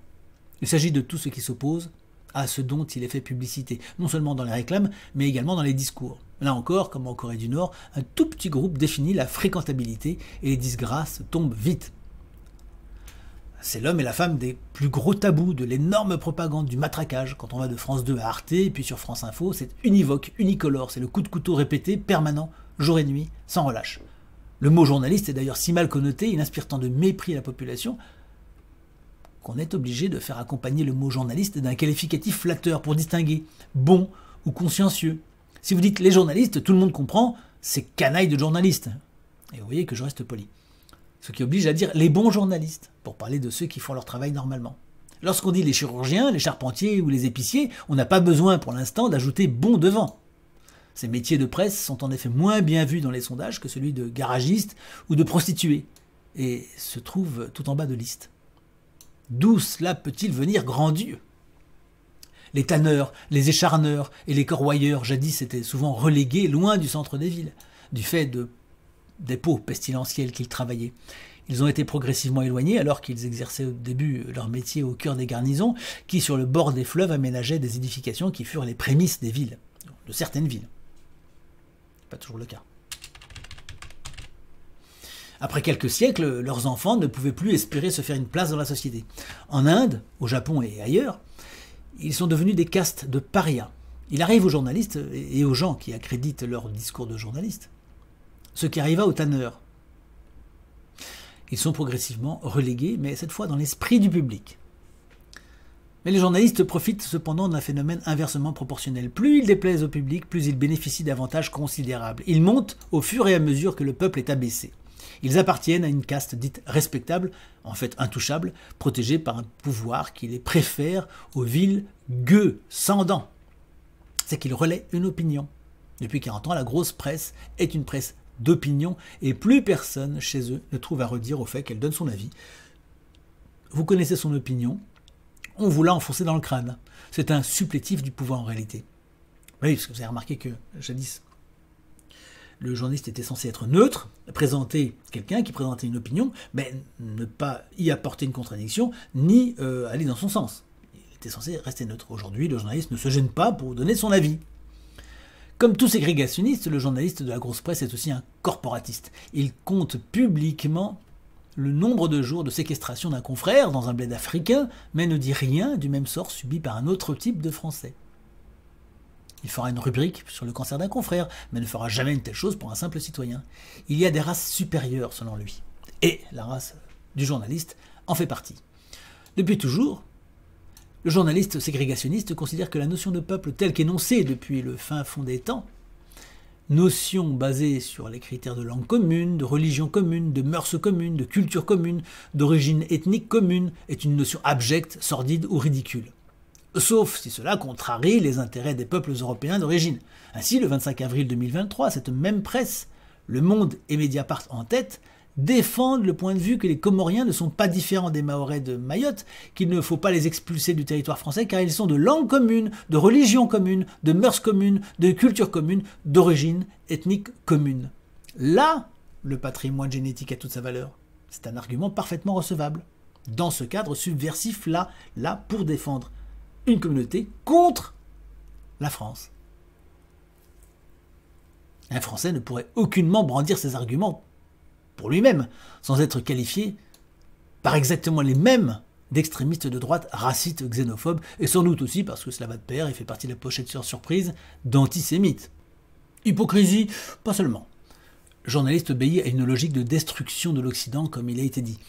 Il s'agit de tout ce qui s'oppose à ce dont il est fait publicité, non seulement dans les réclames, mais également dans les discours. Là encore, comme en Corée du Nord, un tout petit groupe définit la fréquentabilité et les disgrâces tombent vite. C'est l'homme et la femme des plus gros tabous, de l'énorme propagande, du matraquage. Quand on va de France 2 à Arte, et puis sur France Info, c'est univoque, unicolore, c'est le coup de couteau répété, permanent, jour et nuit, sans relâche. Le mot journaliste est d'ailleurs si mal connoté, il inspire tant de mépris à la population, qu'on est obligé de faire accompagner le mot journaliste d'un qualificatif flatteur pour distinguer bon ou consciencieux. Si vous dites les journalistes, tout le monde comprend, c'est canaille de journalistes. Et vous voyez que je reste poli. Ce qui oblige à dire les bons journalistes, pour parler de ceux qui font leur travail normalement. Lorsqu'on dit les chirurgiens, les charpentiers ou les épiciers, on n'a pas besoin pour l'instant d'ajouter bon devant. Ces métiers de presse sont en effet moins bien vus dans les sondages que celui de garagiste ou de prostituée, et se trouvent tout en bas de liste. D'où cela peut-il venir, grand Dieu? Les tanneurs, les écharneurs et les corroyeurs, jadis, étaient souvent relégués loin du centre des villes, du fait des peaux pestilentielles qu'ils travaillaient. Ils ont été progressivement éloignés alors qu'ils exerçaient au début leur métier au cœur des garnisons qui, sur le bord des fleuves, aménageaient des édifications qui furent les prémices des villes, de certaines villes. Pas toujours le cas. Après quelques siècles, leurs enfants ne pouvaient plus espérer se faire une place dans la société. En Inde, au Japon et ailleurs, ils sont devenus des castes de parias. Il arrive aux journalistes et aux gens qui accréditent leur discours de journalistes ce qui arriva aux tanneurs. Ils sont progressivement relégués, mais cette fois dans l'esprit du public. Mais les journalistes profitent cependant d'un phénomène inversement proportionnel. Plus ils déplaisent au public, plus ils bénéficient d'avantages considérables. Ils montent au fur et à mesure que le peuple est abaissé. Ils appartiennent à une caste dite respectable, en fait intouchable, protégée par un pouvoir qui les préfère aux vils gueux, sans dents. C'est qu'ils relaient une opinion. Depuis 40 ans, la grosse presse est une presse d'opinion et plus personne chez eux ne trouve à redire au fait qu'elle donne son avis. Vous connaissez son opinion, on vous l'a enfoncé dans le crâne. C'est un supplétif du pouvoir en réalité. Oui, parce que vous avez remarqué que jadis, le journaliste était censé être neutre, présenter quelqu'un qui présentait une opinion, mais ne pas y apporter une contradiction, ni aller dans son sens. Il était censé rester neutre. Aujourd'hui, le journaliste ne se gêne pas pour donner son avis. Comme tout ségrégationniste, le journaliste de la grosse presse est aussi un corporatiste. Il compte publiquement le nombre de jours de séquestration d'un confrère dans un bled africain, mais ne dit rien du même sort subi par un autre type de Français. Il fera une rubrique sur le cancer d'un confrère, mais ne fera jamais une telle chose pour un simple citoyen. Il y a des races supérieures selon lui. Et la race du journaliste en fait partie. Depuis toujours, le journaliste ségrégationniste considère que la notion de peuple telle qu'énoncée depuis le fin fond des temps, notion basée sur les critères de langue commune, de religion commune, de mœurs communes, de culture commune, d'origine ethnique commune, est une notion abjecte, sordide ou ridicule. Sauf si cela contrarie les intérêts des peuples européens d'origine. Ainsi, le 25 avril 2023, cette même presse, Le Monde et Mediapart en tête, défendent le point de vue que les Comoriens ne sont pas différents des Mahorais de Mayotte, qu'il ne faut pas les expulser du territoire français car ils sont de langue commune, de religion commune, de mœurs communes, de culture commune, d'origine ethnique commune. Là, le patrimoine génétique a toute sa valeur. C'est un argument parfaitement recevable. Dans ce cadre subversif, là pour défendre une communauté contre la France. Un Français ne pourrait aucunement brandir ces arguments pour lui-même, sans être qualifié par exactement les mêmes d'extrémistes de droite, racistes, xénophobes, et sans doute aussi, parce que cela va de pair et fait partie de la pochette sur surprise, d'antisémites. Hypocrisie, pas seulement. Le journaliste obéit à une logique de destruction de l'Occident, comme il a été dit.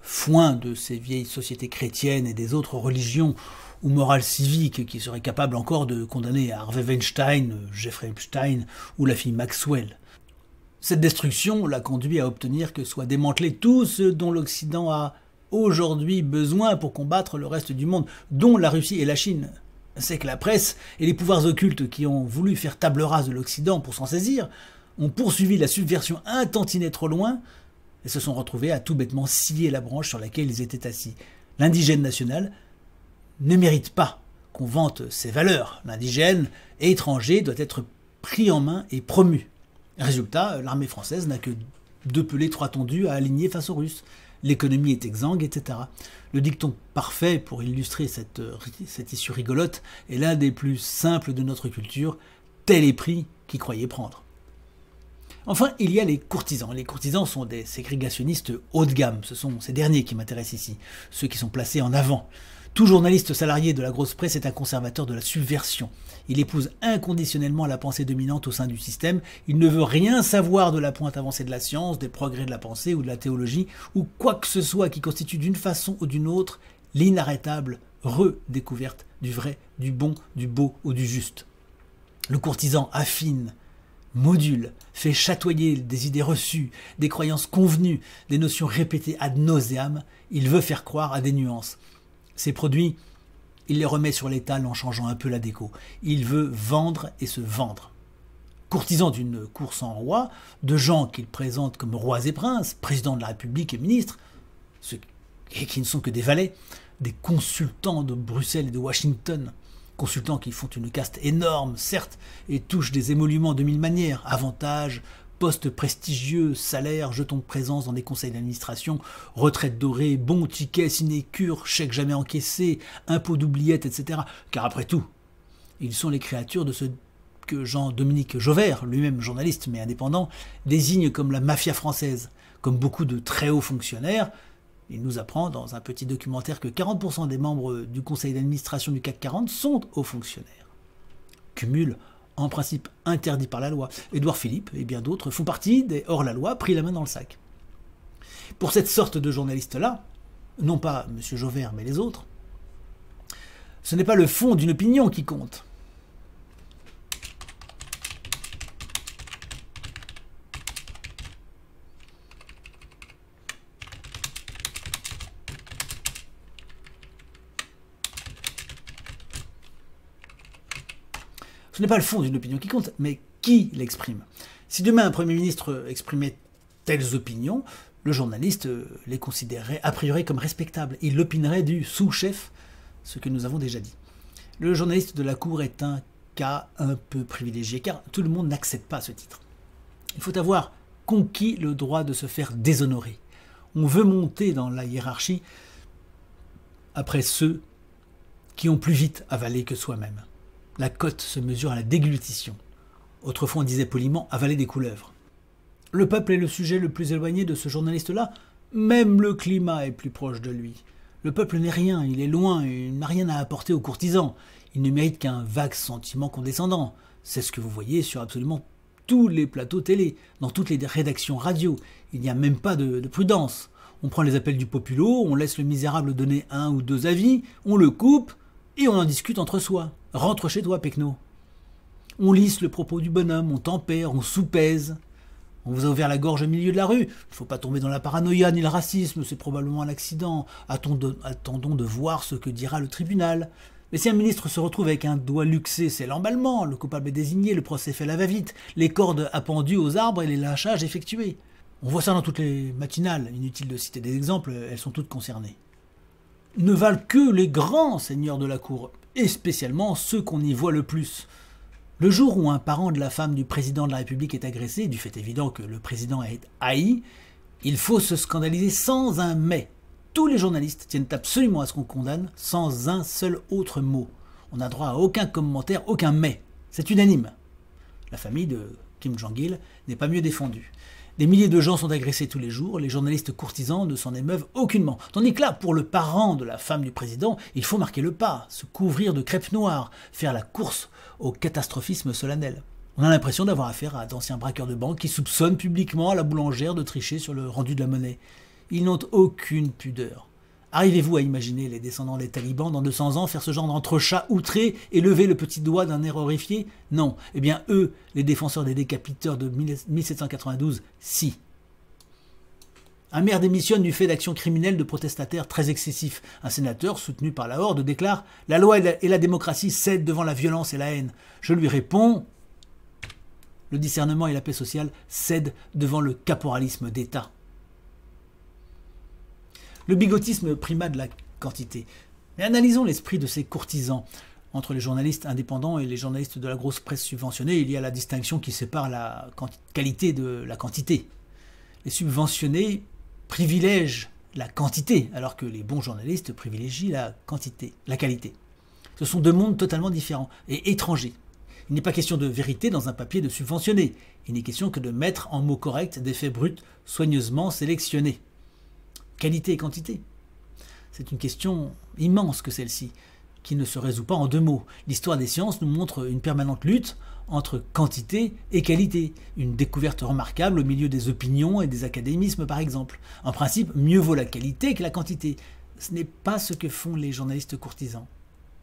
Foin de ces vieilles sociétés chrétiennes et des autres religions ou morales civiques qui seraient capables encore de condamner Harvey Weinstein, Jeffrey Epstein ou la fille Maxwell. Cette destruction l'a conduit à obtenir que soit démantelé tout ce dont l'Occident a aujourd'hui besoin pour combattre le reste du monde, dont la Russie et la Chine. C'est que la presse et les pouvoirs occultes qui ont voulu faire table rase de l'Occident pour s'en saisir ont poursuivi la subversion un tantinet trop loin et se sont retrouvés à tout bêtement scier la branche sur laquelle ils étaient assis. L'indigène national ne mérite pas qu'on vante ses valeurs. L'indigène étranger doit être pris en main et promu. Résultat, l'armée française n'a que 2 pelés 3 tondus à aligner face aux Russes. L'économie est exsangue, etc. Le dicton parfait pour illustrer cette issue rigolote est l'un des plus simples de notre culture. Tel est prix qui croyait prendre. Enfin, il y a les courtisans. Les courtisans sont des ségrégationnistes haut de gamme. Ce sont ces derniers qui m'intéressent ici, ceux qui sont placés en avant. Tout journaliste salarié de la grosse presse est un conservateur de la subversion. Il épouse inconditionnellement la pensée dominante au sein du système. Il ne veut rien savoir de la pointe avancée de la science, des progrès de la pensée ou de la théologie, ou quoi que ce soit qui constitue d'une façon ou d'une autre l'inarrêtable redécouverte du vrai, du bon, du beau ou du juste. Le courtisan affine, module, fait chatoyer des idées reçues, des croyances convenues, des notions répétées ad nauseam. Il veut faire croire à des nuances. Ces produits, il les remet sur l'étal en changeant un peu la déco. Il veut vendre et se vendre. Courtisan d'une cour sans roi, de gens qu'il présente comme rois et princes, présidents de la République et ministres, ceux qui ne sont que des valets, des consultants de Bruxelles et de Washington, Consultants qui font une caste énorme, certes, et touchent des émoluments de mille manières, avantages, postes prestigieux, salaires, jetons de présence dans des conseils d'administration, retraite dorée, bons tickets, sinécures, chèques jamais encaissés, impôts d'oubliettes, etc. Car après tout, ils sont les créatures de ce que Jean-Dominique Jauvert, lui-même journaliste mais indépendant, désigne comme la mafia française. Comme beaucoup de très hauts fonctionnaires, il nous apprend dans un petit documentaire que 40% des membres du conseil d'administration du CAC 40 sont hauts fonctionnaires. Cumul en principe interdit par la loi. Édouard Philippe et bien d'autres font partie des hors-la-loi pris la main dans le sac. Pour cette sorte de journalistes-là, non pas M. Jauvert mais les autres, ce n'est pas le fond d'une opinion qui compte. Ce n'est pas le fond d'une opinion qui compte, mais qui l'exprime. Si demain un Premier ministre exprimait telles opinions, le journaliste les considérerait a priori comme respectables. Il l'opinerait du sous-chef, ce que nous avons déjà dit. Le journaliste de la Cour est un cas un peu privilégié, car tout le monde n'accède pas à ce titre. Il faut avoir conquis le droit de se faire déshonorer. On veut monter dans la hiérarchie après ceux qui ont plus vite avalé que soi-même. La cote se mesure à la déglutition. Autrefois on disait poliment avaler des couleuvres. Le peuple est le sujet le plus éloigné de ce journaliste-là, même le climat est plus proche de lui. Le peuple n'est rien, il est loin, il n'a rien à apporter aux courtisans. Il ne mérite qu'un vague sentiment condescendant. C'est ce que vous voyez sur absolument tous les plateaux télé, dans toutes les rédactions radio. Il n'y a même pas de prudence. On prend les appels du populo, on laisse le misérable donner un ou deux avis, on le coupe et on en discute entre soi. Rentre chez toi, Pecno. On lisse le propos du bonhomme, on tempère, on soupèse. On vous a ouvert la gorge au milieu de la rue. Il ne faut pas tomber dans la paranoïa ni le racisme, c'est probablement un accident. Attendons de voir ce que dira le tribunal. Mais si un ministre se retrouve avec un doigt luxé, c'est l'emballement, le coupable est désigné, le procès fait la va-vite, les cordes appendues aux arbres et les lynchages effectués. On voit ça dans toutes les matinales, inutile de citer des exemples, elles sont toutes concernées. Ne valent que les grands seigneurs de la cour, et spécialement ceux qu'on y voit le plus. Le jour où un parent de la femme du président de la République est agressé, du fait évident que le président est haï, il faut se scandaliser sans un mais. Tous les journalistes tiennent absolument à ce qu'on condamne sans un seul autre mot. On n'a droit à aucun commentaire, aucun mais. C'est unanime. La famille de Kim Jong-il n'est pas mieux défendue. Des milliers de gens sont agressés tous les jours, les journalistes courtisans ne s'en émeuvent aucunement. Tandis que là, pour le parent de la femme du président, il faut marquer le pas, se couvrir de crêpe noire, faire la course au catastrophisme solennel. On a l'impression d'avoir affaire à d'anciens braqueurs de banque qui soupçonnent publiquement à la boulangère de tricher sur le rendu de la monnaie. Ils n'ont aucune pudeur. Arrivez-vous à imaginer les descendants des talibans dans 200 ans faire ce genre d'entrechat outré et lever le petit doigt d'un air horrifié? Non. Eh bien eux, les défenseurs des décapiteurs de 1792, si. Un maire démissionne du fait d'actions criminelles de protestataires très excessifs. Un sénateur, soutenu par la Horde, déclare « La loi et la démocratie cèdent devant la violence et la haine ». Je lui réponds « Le discernement et la paix sociale cèdent devant le caporalisme d'État ». Le bigotisme prima de la quantité. Mais analysons l'esprit de ces courtisans. Entre les journalistes indépendants et les journalistes de la grosse presse subventionnée, il y a la distinction qui sépare la qualité de la quantité. Les subventionnés privilègent la quantité, alors que les bons journalistes privilégient la qualité. Ce sont deux mondes totalement différents et étrangers. Il n'est pas question de vérité dans un papier de subventionné. Il n'est question que de mettre en mots corrects des faits bruts soigneusement sélectionnés. Qualité et quantité. C'est une question immense que celle-ci, qui ne se résout pas en deux mots. L'histoire des sciences nous montre une permanente lutte entre quantité et qualité. Une découverte remarquable au milieu des opinions et des académismes par exemple. En principe, mieux vaut la qualité que la quantité. Ce n'est pas ce que font les journalistes courtisans.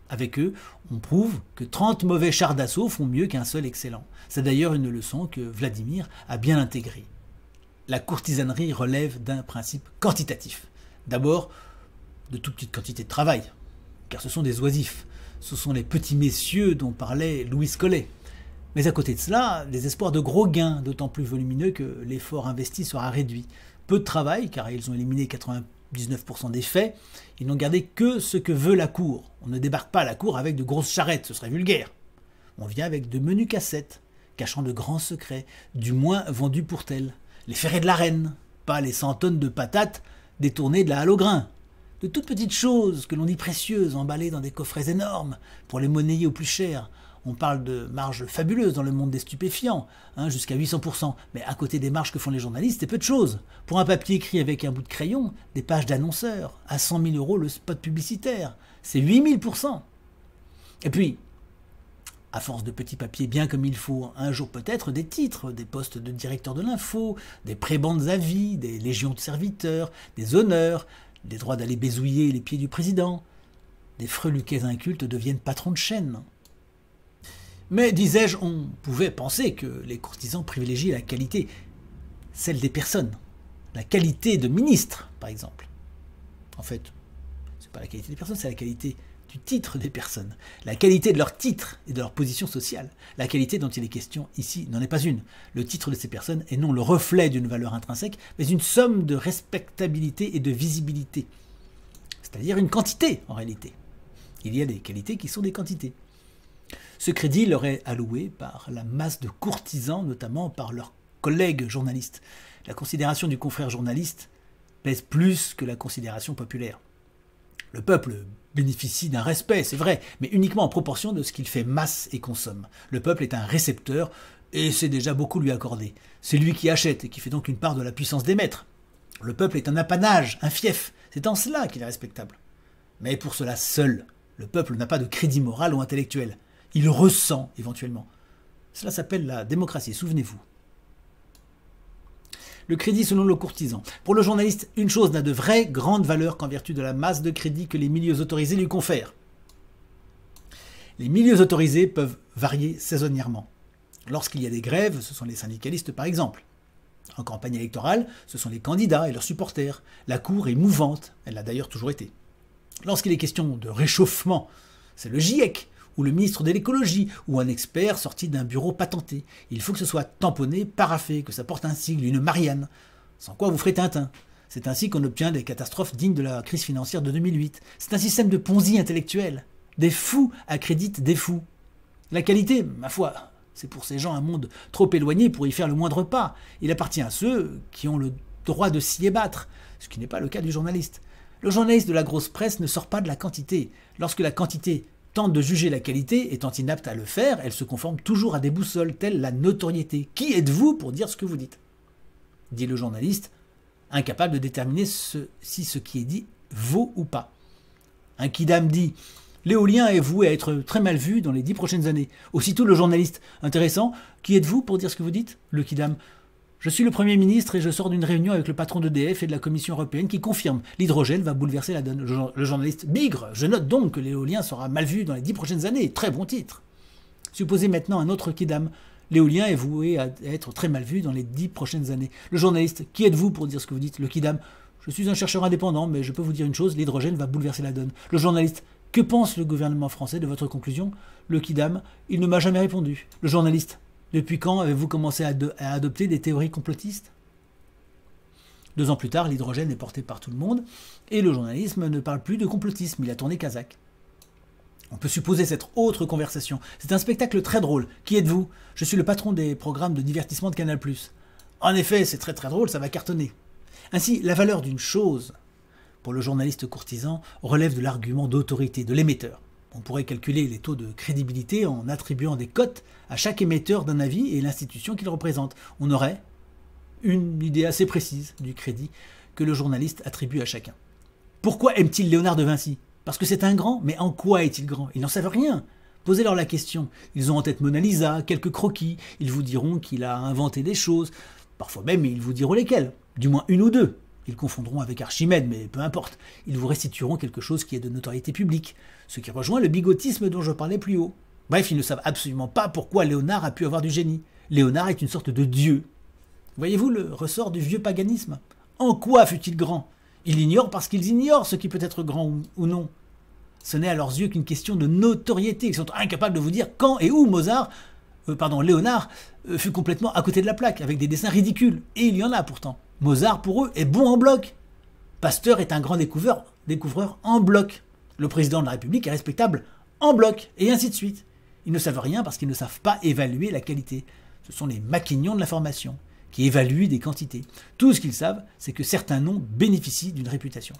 Avec eux, on prouve que 30 mauvais chars d'assaut font mieux qu'un seul excellent. C'est d'ailleurs une leçon que Vladimir a bien intégrée. La courtisanerie relève d'un principe quantitatif. D'abord, de toute petite quantité de travail, car ce sont des oisifs. Ce sont les petits messieurs dont parlait Louis Collet. Mais à côté de cela, des espoirs de gros gains, d'autant plus volumineux que l'effort investi sera réduit. Peu de travail, car ils ont éliminé 99% des faits, ils n'ont gardé que ce que veut la cour. On ne débarque pas à la cour avec de grosses charrettes, ce serait vulgaire. On vient avec de menus cassettes, cachant de grands secrets, du moins vendus pour tels. Les ferrets de la reine, pas les 100 tonnes de patates détournées de la halle au grain. De toutes petites choses que l'on dit précieuses, emballées dans des coffrets énormes, pour les monnayer au plus cher. On parle de marges fabuleuses dans le monde des stupéfiants, jusqu'à 800%. Mais à côté des marges que font les journalistes, c'est peu de choses. Pour un papier écrit avec un bout de crayon, des pages d'annonceurs, à 100 000 € le spot publicitaire, c'est 8000%. Et puis, à force de petits papiers bien comme il faut, un jour peut-être des titres, des postes de directeur de l'info, des prébendes à vie, des légions de serviteurs, des honneurs, des droits d'aller baisouiller les pieds du président. Des freluquets incultes deviennent patrons de chaîne. Mais, disais-je, on pouvait penser que les courtisans privilégiaient la qualité, celle des personnes. La qualité de ministre, par exemple. En fait, c'est pas la qualité des personnes, c'est la qualité du titre des personnes. La qualité de leur titre et de leur position sociale. La qualité dont il est question ici n'en est pas une. Le titre de ces personnes est non le reflet d'une valeur intrinsèque, mais une somme de respectabilité et de visibilité. C'est-à-dire une quantité, en réalité. Il y a des qualités qui sont des quantités. Ce crédit leur est alloué par la masse de courtisans, notamment par leurs collègues journalistes. La considération du confrère journaliste pèse plus que la considération populaire. Le peuple bénéficie d'un respect, c'est vrai, mais uniquement en proportion de ce qu'il fait masse et consomme. Le peuple est un récepteur, et c'est déjà beaucoup lui accorder. C'est lui qui achète et qui fait donc une part de la puissance des maîtres. Le peuple est un apanage, un fief, c'est en cela qu'il est respectable. Mais pour cela seul, le peuple n'a pas de crédit moral ou intellectuel. Il ressent éventuellement. Cela s'appelle la démocratie, souvenez-vous. Le crédit selon le courtisan. Pour le journaliste, une chose n'a de vraie grande valeur qu'en vertu de la masse de crédit que les milieux autorisés lui confèrent. Les milieux autorisés peuvent varier saisonnièrement. Lorsqu'il y a des grèves, ce sont les syndicalistes par exemple. En campagne électorale, ce sont les candidats et leurs supporters. La cour est mouvante, elle l'a d'ailleurs toujours été. Lorsqu'il est question de réchauffement, c'est le GIEC, ou le ministre de l'écologie, ou un expert sorti d'un bureau patenté. Il faut que ce soit tamponné, paraffé, que ça porte un sigle, une Marianne. Sans quoi vous ferez Tintin. C'est ainsi qu'on obtient des catastrophes dignes de la crise financière de 2008. C'est un système de Ponzi intellectuel. Des fous accréditent des fous. La qualité, ma foi, c'est pour ces gens un monde trop éloigné pour y faire le moindre pas. Il appartient à ceux qui ont le droit de s'y ébattre, ce qui n'est pas le cas du journaliste. Le journaliste de la grosse presse ne sort pas de la quantité. Lorsque la quantité tente de juger la qualité, étant inapte à le faire, elle se conforme toujours à des boussoles, telles la notoriété. Qui êtes-vous pour dire ce que vous dites ? Dit le journaliste, incapable de déterminer si ce qui est dit vaut ou pas. Un quidam dit « L'éolien est voué à être très mal vu dans les 10 prochaines années ». Aussitôt le journaliste, intéressant, « Qui êtes-vous pour dire ce que vous dites ?» Le quidam, je suis le Premier ministre et je sors d'une réunion avec le patron d'EDF et de la Commission européenne qui confirme l'hydrogène va bouleverser la donne. Le journaliste bigre, je note donc que l'éolien sera mal vu dans les 10 prochaines années. Très bon titre. Supposez maintenant un autre quidam. L'éolien est voué à être très mal vu dans les 10 prochaines années. Le journaliste, qui êtes-vous pour dire ce que vous dites ? Le quidam, je suis un chercheur indépendant, mais je peux vous dire une chose, l'hydrogène va bouleverser la donne. Le journaliste, que pense le gouvernement français de votre conclusion ? Le quidam, il ne m'a jamais répondu. Le journaliste, depuis quand avez-vous commencé à adopter des théories complotistes ? 2 ans plus tard, l'hydrogène est porté par tout le monde et le journalisme ne parle plus de complotisme, il a tourné kazakh. On peut supposer cette autre conversation. C'est un spectacle très drôle. Qui êtes-vous ? Je suis le patron des programmes de divertissement de Canal+. En effet, c'est très très drôle, ça va cartonner. Ainsi, la valeur d'une chose, pour le journaliste courtisan, relève de l'argument d'autorité, de l'émetteur. On pourrait calculer les taux de crédibilité en attribuant des cotes à chaque émetteur d'un avis et l'institution qu'il représente. On aurait une idée assez précise du crédit que le journaliste attribue à chacun. Pourquoi aime-t-il Léonard de Vinci ? Parce que c'est un grand, mais en quoi est-il grand ? Ils n'en savent rien. Posez-leur la question. Ils ont en tête Mona Lisa, quelques croquis. Ils vous diront qu'il a inventé des choses. Parfois même, ils vous diront lesquelles. Du moins une ou deux. Ils confondront avec Archimède, mais peu importe. Ils vous restitueront quelque chose qui est de notoriété publique. Ce qui rejoint le bigotisme dont je parlais plus haut. Bref, ils ne savent absolument pas pourquoi Léonard a pu avoir du génie. Léonard est une sorte de dieu. Voyez-vous le ressort du vieux paganisme ? En quoi fut-il grand ? Ils l'ignorent parce qu'ils ignorent ce qui peut être grand ou non. Ce n'est à leurs yeux qu'une question de notoriété. Ils sont incapables de vous dire quand et où Léonard fut complètement à côté de la plaque, avec des dessins ridicules. Et il y en a pourtant. Mozart, pour eux, est bon en bloc. Pasteur est un grand découvreur en bloc. Le président de la République est respectable en bloc, et ainsi de suite. Ils ne savent rien parce qu'ils ne savent pas évaluer la qualité. Ce sont les maquignons de l'information qui évaluent des quantités. Tout ce qu'ils savent, c'est que certains noms bénéficient d'une réputation.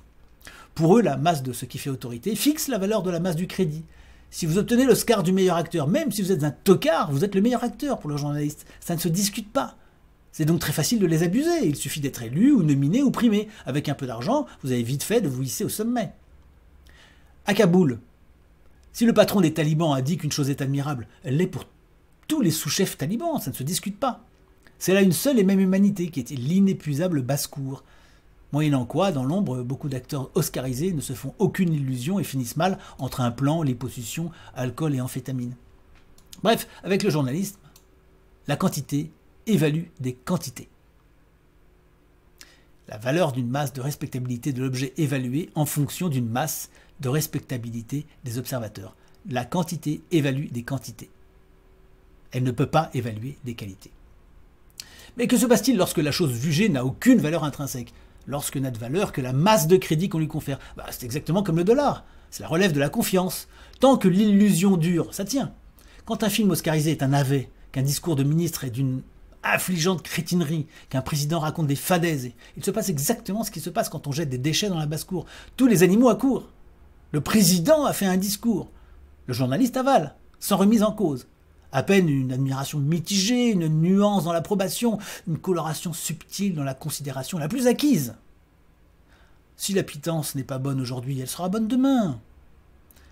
Pour eux, la masse de ce qui fait autorité fixe la valeur de la masse du crédit. Si vous obtenez l'Oscar du meilleur acteur, même si vous êtes un tocard, vous êtes le meilleur acteur pour le journaliste. Ça ne se discute pas. C'est donc très facile de les abuser. Il suffit d'être élu ou nominé ou primé. Avec un peu d'argent, vous avez vite fait de vous hisser au sommet. À Kaboul, si le patron des talibans a dit qu'une chose est admirable, elle l'est pour tous les sous-chefs talibans, ça ne se discute pas. C'est là une seule et même humanité qui est l'inépuisable basse-cour. Moyennant quoi, dans l'ombre, beaucoup d'acteurs oscarisés ne se font aucune illusion et finissent mal entre un plan, liposuction, alcool et amphétamine. Bref, avec le journalisme, la quantité évalue des quantités. La valeur d'une masse de respectabilité de l'objet évalué en fonction d'une masse de respectabilité des observateurs. La quantité évalue des quantités. Elle ne peut pas évaluer des qualités. Mais que se passe-t-il lorsque la chose jugée n'a aucune valeur intrinsèque? Lorsque n'a de valeur que la masse de crédit qu'on lui confère? C'est exactement comme le dollar. Cela relève de la confiance. Tant que l'illusion dure, ça tient. Quand un film oscarisé est un navet, qu'un discours de ministre est d'une affligeante crétinerie, qu'un président raconte des fadaises, il se passe exactement ce qui se passe quand on jette des déchets dans la basse-cour. Tous les animaux accourent. Le président a fait un discours. Le journaliste avale, sans remise en cause. À peine une admiration mitigée, une nuance dans l'approbation, une coloration subtile dans la considération la plus acquise. Si la pitance n'est pas bonne aujourd'hui, elle sera bonne demain.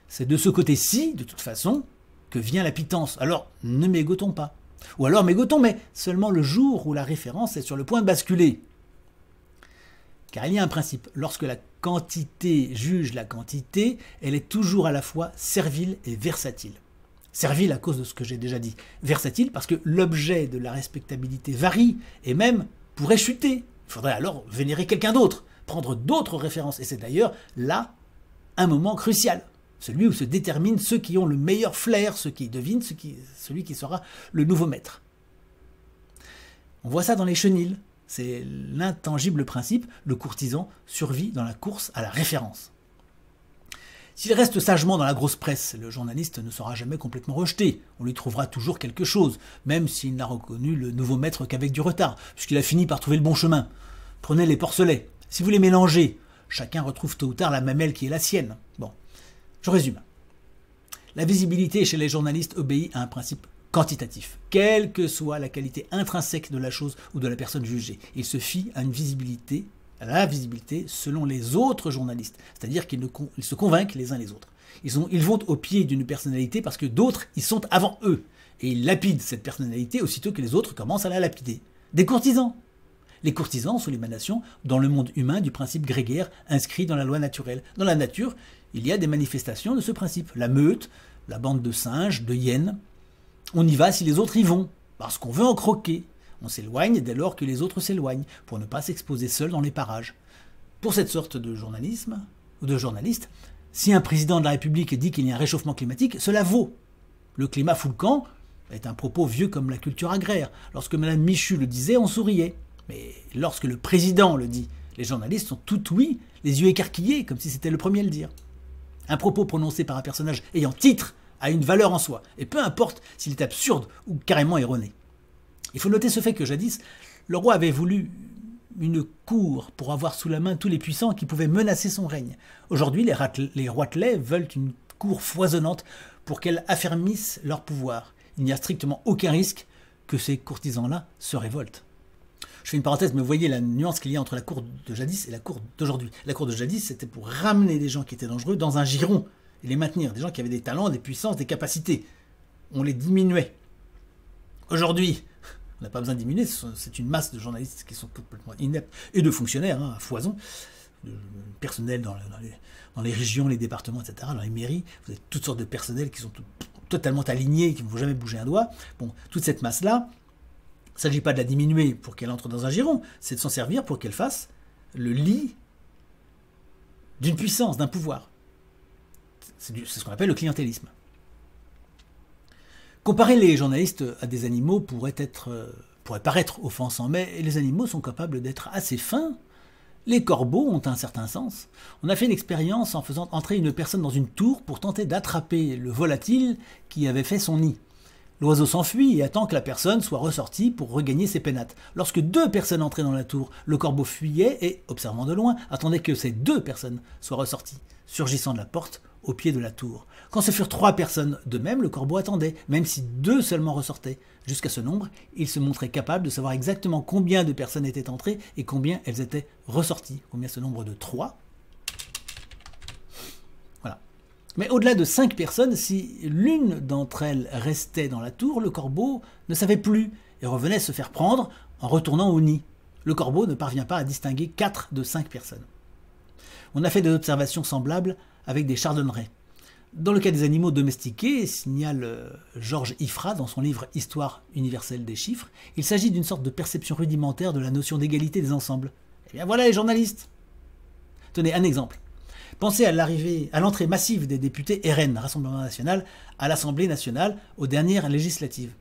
C'est de ce côté-ci, de toute façon, que vient la pitance. Alors ne mégotons pas. Ou alors mégotons, mais seulement le jour où la référence est sur le point de basculer. Car il y a un principe, lorsque la quantité juge la quantité, elle est toujours à la fois servile et versatile. Servile à cause de ce que j'ai déjà dit. Versatile parce que l'objet de la respectabilité varie et même pourrait chuter. Il faudrait alors vénérer quelqu'un d'autre, prendre d'autres références. Et c'est d'ailleurs là un moment crucial. Celui où se déterminent ceux qui ont le meilleur flair, ceux qui devinent, celui qui sera le nouveau maître. On voit ça dans les chenils. C'est l'intangible principe, le courtisan survit dans la course à la référence. S'il reste sagement dans la grosse presse, le journaliste ne sera jamais complètement rejeté. On lui trouvera toujours quelque chose, même s'il n'a reconnu le nouveau maître qu'avec du retard, puisqu'il a fini par trouver le bon chemin. Prenez les porcelets. Si vous les mélangez, chacun retrouve tôt ou tard la mamelle qui est la sienne. Bon, je résume. La visibilité chez les journalistes obéit à un principe quantitatif, quelle que soit la qualité intrinsèque de la chose ou de la personne jugée. Il se fie à la visibilité selon les autres journalistes, c'est-à-dire qu'ils se convainquent les uns les autres. Ils vont au pied d'une personnalité parce que d'autres y sont avant eux, et ils lapident cette personnalité aussitôt que les autres commencent à la lapider. Des courtisans. Les courtisans sont l'émanation dans le monde humain du principe grégaire inscrit dans la loi naturelle. Dans la nature, il y a des manifestations de ce principe. La meute, la bande de singes, de hyènes. On y va si les autres y vont, parce qu'on veut en croquer. On s'éloigne dès lors que les autres s'éloignent, pour ne pas s'exposer seul dans les parages. Pour cette sorte de journalisme, ou de journaliste, si un président de la République dit qu'il y a un réchauffement climatique, cela vaut. Le climat fout le camp est un propos vieux comme la culture agraire. Lorsque Mme Michu le disait, on souriait. Mais lorsque le président le dit, les journalistes sont tout oui, les yeux écarquillés, comme si c'était le premier à le dire. Un propos prononcé par un personnage ayant titre a une valeur en soi, et peu importe s'il est absurde ou carrément erroné. Il faut noter ce fait que jadis, le roi avait voulu une cour pour avoir sous la main tous les puissants qui pouvaient menacer son règne. Aujourd'hui, les roitelets veulent une cour foisonnante pour qu'elle affermisse leur pouvoir. Il n'y a strictement aucun risque que ces courtisans-là se révoltent. Je fais une parenthèse, mais vous voyez la nuance qu'il y a entre la cour de jadis et la cour d'aujourd'hui. La cour de jadis, c'était pour ramener des gens qui étaient dangereux dans un giron et les maintenir. Des gens qui avaient des talents, des puissances, des capacités. On les diminuait. Aujourd'hui, on n'a pas besoin de diminuer, c'est une masse de journalistes qui sont complètement ineptes et de fonctionnaires, à foison, de personnel dans les régions, les départements, etc., dans les mairies. Vous avez toutes sortes de personnels qui sont totalement alignés, qui ne vont jamais bouger un doigt. Bon, toute cette masse-là, il ne s'agit pas de la diminuer pour qu'elle entre dans un giron, c'est de s'en servir pour qu'elle fasse le lit d'une puissance, d'un pouvoir. C'est ce qu'on appelle le clientélisme. Comparer les journalistes à des animaux pourrait paraître offensant, mais les animaux sont capables d'être assez fins Les corbeaux ont un certain sens. On a fait une expérience en faisant entrer une personne dans une tour pour tenter d'attraper le volatile qui avait fait son nid. L'oiseau s'enfuit et attend que la personne soit ressortie pour regagner ses pénates. Lorsque 2 personnes entraient dans la tour, le corbeau fuyait et, observant de loin, attendait que ces 2 personnes soient ressorties, surgissant de la porte au pied de la tour. Quand ce furent 3 personnes, de même le corbeau attendait, même si 2 seulement ressortaient. Jusqu'à ce nombre, il se montrait capable de savoir exactement combien de personnes étaient entrées et combien elles étaient ressorties. Combien ce nombre de 3. Voilà. Mais au-delà de 5 personnes, si l'une d'entre elles restait dans la tour, le corbeau ne savait plus et revenait se faire prendre en retournant au nid. Le corbeau ne parvient pas à distinguer 4 de 5 personnes. On a fait des observations semblables avec des chardonnerets. Dans le cas des animaux domestiqués, signale Georges Ifra dans son livre Histoire universelle des chiffres, il s'agit d'une sorte de perception rudimentaire de la notion d'égalité des ensembles. Eh bien voilà les journalistes. Tenez, un exemple. Pensez à l'entrée massive des députés RN, Rassemblement National, à l'Assemblée nationale aux dernières législatives.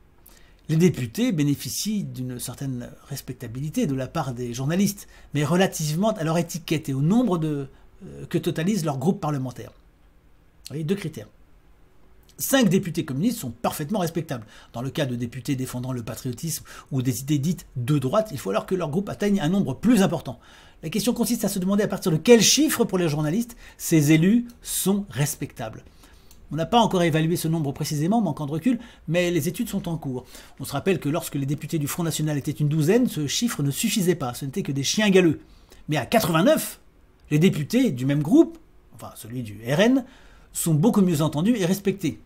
Les députés bénéficient d'une certaine respectabilité de la part des journalistes, mais relativement à leur étiquette et au nombre que totalise leur groupe parlementaire. Vous voyez, 2 critères. 5 députés communistes sont parfaitement respectables. Dans le cas de députés défendant le patriotisme ou des idées dites de droite, il faut alors que leur groupe atteigne un nombre plus important. La question consiste à se demander à partir de quel chiffre pour les journalistes ces élus sont respectables. On n'a pas encore évalué ce nombre précisément, manquant de recul, mais les études sont en cours. On se rappelle que lorsque les députés du Front National étaient une douzaine, ce chiffre ne suffisait pas, ce n'était que des chiens galeux. Mais à 89, les députés du même groupe, enfin celui du RN, sont beaucoup mieux entendus et respectés.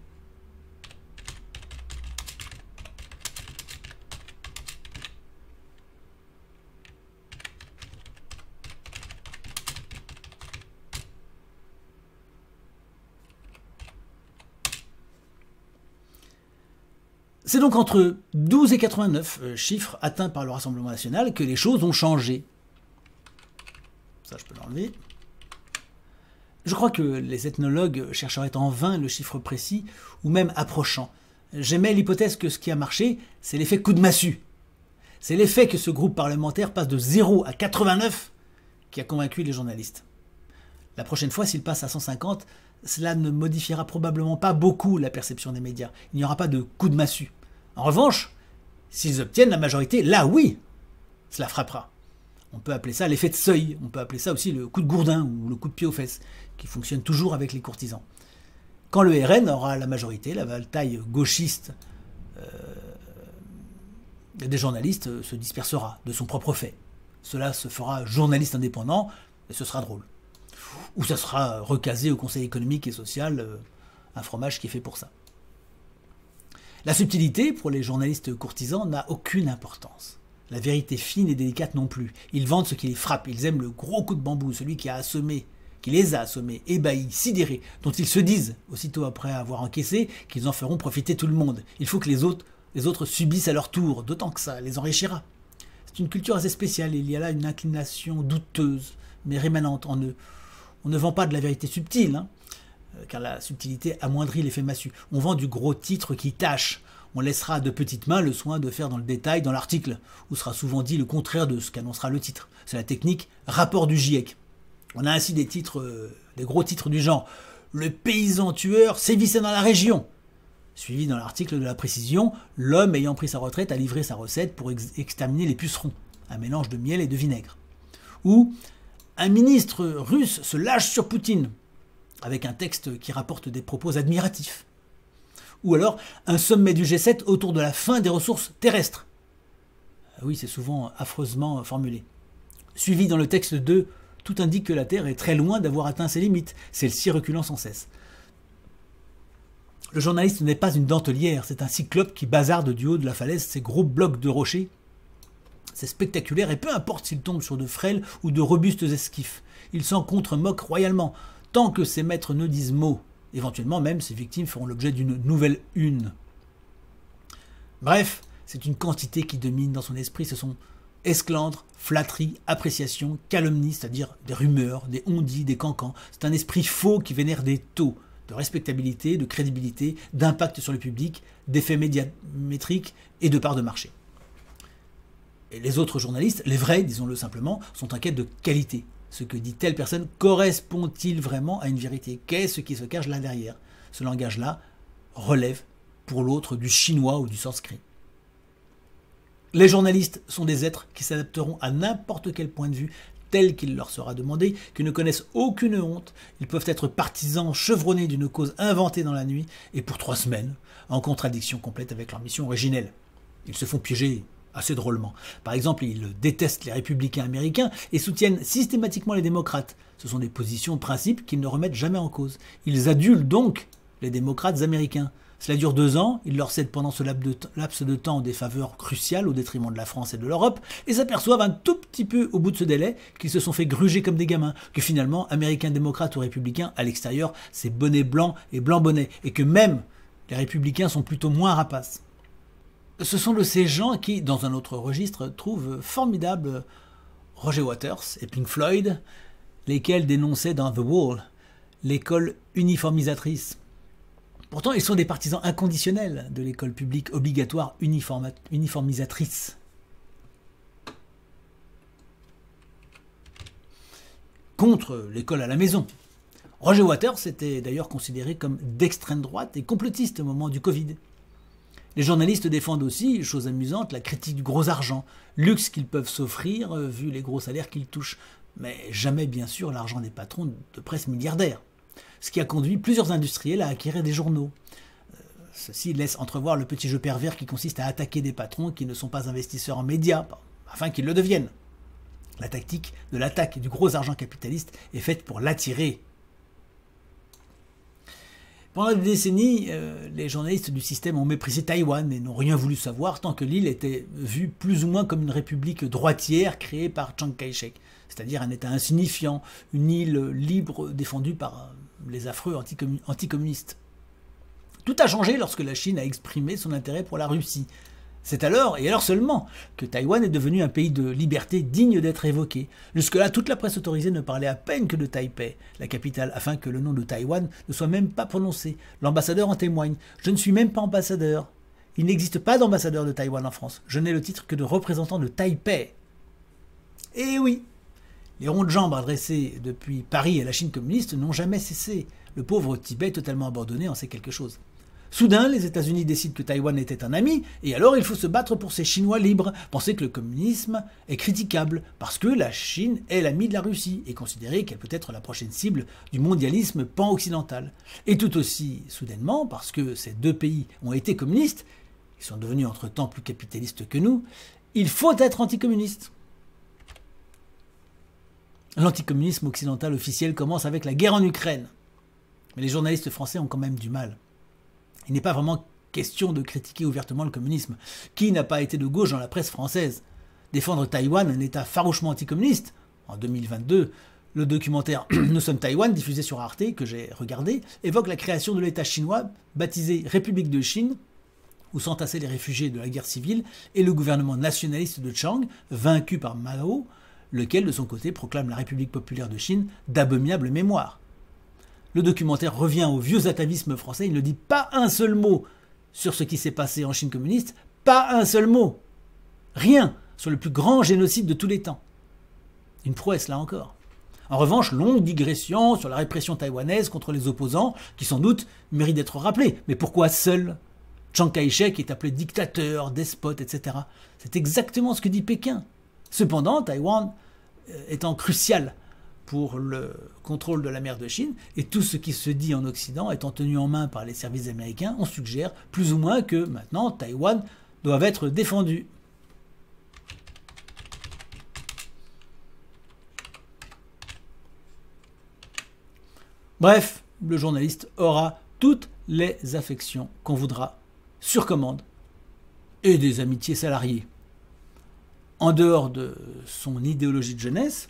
C'est donc entre 12 et 89 chiffres atteints par le Rassemblement national que les choses ont changé. Ça, je peux l'enlever. Je crois que les ethnologues chercheraient en vain le chiffre précis, ou même approchant. J'émets l'hypothèse que ce qui a marché, c'est l'effet coup de massue. C'est l'effet que ce groupe parlementaire passe de 0 à 89 qui a convaincu les journalistes. La prochaine fois, s'il passe à 150, cela ne modifiera probablement pas beaucoup la perception des médias. Il n'y aura pas de coup de massue. En revanche, s'ils obtiennent la majorité, là oui, cela frappera. On peut appeler ça l'effet de seuil, on peut appeler ça aussi le coup de gourdin ou le coup de pied aux fesses, qui fonctionne toujours avec les courtisans. Quand le RN aura la majorité, la bataille gauchiste des journalistes se dispersera de son propre fait. Cela se fera journaliste indépendant, et ce sera drôle. Ou ça sera recasé au Conseil économique et social, un fromage qui est fait pour ça. La subtilité, pour les journalistes courtisans, n'a aucune importance. La vérité fine et délicate non plus. Ils vendent ce qui les frappe. Ils aiment le gros coup de bambou, celui qui les a assommés, ébahis, sidérés, dont ils se disent, aussitôt après avoir encaissé, qu'ils en feront profiter tout le monde. Il faut que les autres subissent à leur tour, d'autant que ça les enrichira. C'est une culture assez spéciale. Il y a là une inclination douteuse, mais rémanente en eux. On ne vend pas de la vérité subtile, car la subtilité amoindrit l'effet massue. On vend du gros titre qui tâche. On laissera à de petites mains le soin de faire dans le détail dans l'article, où sera souvent dit le contraire de ce qu'annoncera le titre. C'est la technique rapport du GIEC. On a ainsi des gros titres du genre « Le paysan tueur sévissait dans la région », suivi dans l'article de la précision « L'homme ayant pris sa retraite a livré sa recette pour exterminer les pucerons », un mélange de miel et de vinaigre. Ou « Un ministre russe se lâche sur Poutine », avec un texte qui rapporte des propos admiratifs. Ou alors un sommet du G7 autour de la fin des ressources terrestres. Oui, c'est souvent affreusement formulé. Suivi dans le texte de « Tout indique que la Terre est très loin d'avoir atteint ses limites, celle-ci reculant sans cesse ». Le journaliste n'est pas une dentelière, c'est un cyclope qui bazarde du haut de la falaise ses gros blocs de rochers. C'est spectaculaire et peu importe s'il tombe sur de frêles ou de robustes esquifs. Il s'en contre-moque royalement, tant que ses maîtres ne disent mot. Éventuellement même, ses victimes feront l'objet d'une nouvelle une. Bref, c'est une quantité qui domine dans son esprit, ce sont esclandre, flatterie, appréciation, calomnie, c'est-à-dire des rumeurs, des on-dit, des cancans. C'est un esprit faux qui vénère des taux de respectabilité, de crédibilité, d'impact sur le public, d'effets médiamétriques et de part de marché. Et les autres journalistes, les vrais, disons-le simplement, sont en quête de qualité. Ce que dit telle personne correspond-il vraiment à une vérité? Qu'est-ce qui se cache là derrière? Ce langage-là relève pour l'autre du chinois ou du sanskrit. Les journalistes sont des êtres qui s'adapteront à n'importe quel point de vue tel qu'il leur sera demandé, qui ne connaissent aucune honte. Ils peuvent être partisans chevronnés d'une cause inventée dans la nuit et pour 3 semaines, en contradiction complète avec leur mission originelle. Ils se font piéger assez drôlement. Par exemple, ils détestent les républicains américains et soutiennent systématiquement les démocrates. Ce sont des positions de principe qu'ils ne remettent jamais en cause. Ils adulent donc les démocrates américains. Cela dure 2 ans, ils leur cèdent pendant ce laps de temps des faveurs cruciales au détriment de la France et de l'Europe, et s'aperçoivent un tout petit peu au bout de ce délai qu'ils se sont fait gruger comme des gamins, que finalement, américains démocrates ou républicains, à l'extérieur, c'est bonnet blanc et blanc bonnet, et que même les républicains sont plutôt moins rapaces. Ce sont de ces gens qui, dans un autre registre, trouvent formidable Roger Waters et Pink Floyd, lesquels dénonçaient dans The Wall l'école uniformisatrice. Pourtant, ils sont des partisans inconditionnels de l'école publique obligatoire uniformisatrice. Contre l'école à la maison. Roger Waters était d'ailleurs considéré comme d'extrême droite et complotiste au moment du Covid. Les journalistes défendent aussi, chose amusante, la critique du gros argent, luxe qu'ils peuvent s'offrir vu les gros salaires qu'ils touchent, mais jamais bien sûr l'argent des patrons de presse milliardaires. Ce qui a conduit plusieurs industriels à acquérir des journaux. Ceci laisse entrevoir le petit jeu pervers qui consiste à attaquer des patrons qui ne sont pas investisseurs en médias, afin qu'ils le deviennent. La tactique de l'attaque du gros argent capitaliste est faite pour l'attirer. Pendant des décennies, les journalistes du système ont méprisé Taïwan et n'ont rien voulu savoir tant que l'île était vue plus ou moins comme une république droitière créée par Chiang Kai-shek, c'est-à-dire un État insignifiant, une île libre défendue par les affreux anticommunistes. Tout a changé lorsque la Chine a exprimé son intérêt pour la Russie. C'est alors, et alors seulement, que Taïwan est devenu un pays de liberté digne d'être évoqué. Jusque-là, toute la presse autorisée ne parlait à peine que de Taipei, la capitale, afin que le nom de Taïwan ne soit même pas prononcé. L'ambassadeur en témoigne. Je ne suis même pas ambassadeur. Il n'existe pas d'ambassadeur de Taïwan en France. Je n'ai le titre que de représentant de Taipei. Et oui, les rondes jambes adressées depuis Paris à la Chine communiste n'ont jamais cessé. Le pauvre Tibet, totalement abandonné, en sait quelque chose. Soudain, les États-Unis décident que Taïwan était un ami, et alors il faut se battre pour ces Chinois libres, penser que le communisme est critiquable, parce que la Chine est l'ami de la Russie, et considérer qu'elle peut être la prochaine cible du mondialisme pan-occidental. Et tout aussi soudainement, parce que ces deux pays ont été communistes, ils sont devenus entre-temps plus capitalistes que nous, il faut être anticommuniste. L'anticommunisme occidental officiel commence avec la guerre en Ukraine. Mais les journalistes français ont quand même du mal. Il n'est pas vraiment question de critiquer ouvertement le communisme. Qui n'a pas été de gauche dans la presse française? Défendre Taïwan, un État farouchement anticommuniste? En 2022, le documentaire Nous sommes Taïwan, diffusé sur Arte, que j'ai regardé, évoque la création de l'État chinois, baptisé République de Chine, où s'entassaient les réfugiés de la guerre civile, et le gouvernement nationaliste de Chiang, vaincu par Mao, lequel de son côté proclame la République populaire de Chine d'abominable mémoire. Le documentaire revient au vieux atavisme français, il ne dit pas un seul mot sur ce qui s'est passé en Chine communiste, pas un seul mot. Rien sur le plus grand génocide de tous les temps. Une prouesse là encore. En revanche, longue digression sur la répression taïwanaise contre les opposants, qui sans doute mérite d'être rappelée. Mais pourquoi seul? Chiang Kai-shek est appelé dictateur, despote, etc. C'est exactement ce que dit Pékin. Cependant, Taïwan étant crucial pour le contrôle de la mer de Chine, et tout ce qui se dit en Occident étant tenu en main par les services américains, on suggère plus ou moins que maintenant Taïwan doit être défendu. Bref, le journaliste aura toutes les affections qu'on voudra, sur commande, et des amitiés salariées. En dehors de son idéologie de jeunesse,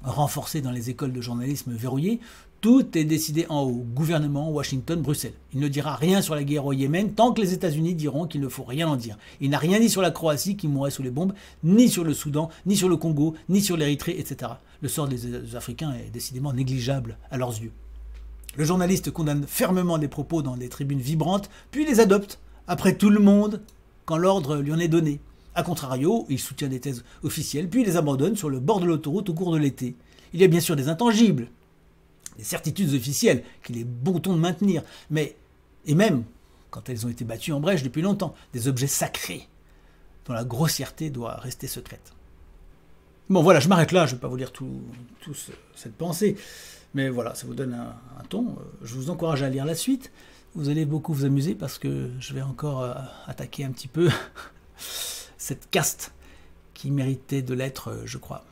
renforcée dans les écoles de journalisme verrouillées, tout est décidé en haut, gouvernement, Washington, Bruxelles. Il ne dira rien sur la guerre au Yémen tant que les États-Unis diront qu'il ne faut rien en dire. Il n'a rien dit sur la Croatie qui mourrait sous les bombes, ni sur le Soudan, ni sur le Congo, ni sur l'Érythrée, etc. Le sort des Africains est décidément négligeable à leurs yeux. Le journaliste condamne fermement des propos dans des tribunes vibrantes, puis les adopte, après tout le monde, quand l'ordre lui en est donné. A contrario, il soutient des thèses officielles, puis les abandonne sur le bord de l'autoroute au cours de l'été. Il y a bien sûr des intangibles, des certitudes officielles qu'il est bon ton de maintenir, et même, quand elles ont été battues en brèche depuis longtemps, des objets sacrés dont la grossièreté doit rester secrète. Bon voilà, je m'arrête là, je ne vais pas vous lire toute cette pensée, mais voilà, ça vous donne un ton. Je vous encourage à lire la suite. Vous allez beaucoup vous amuser parce que je vais encore attaquer un petit peu cette caste qui méritait de l'être, je crois.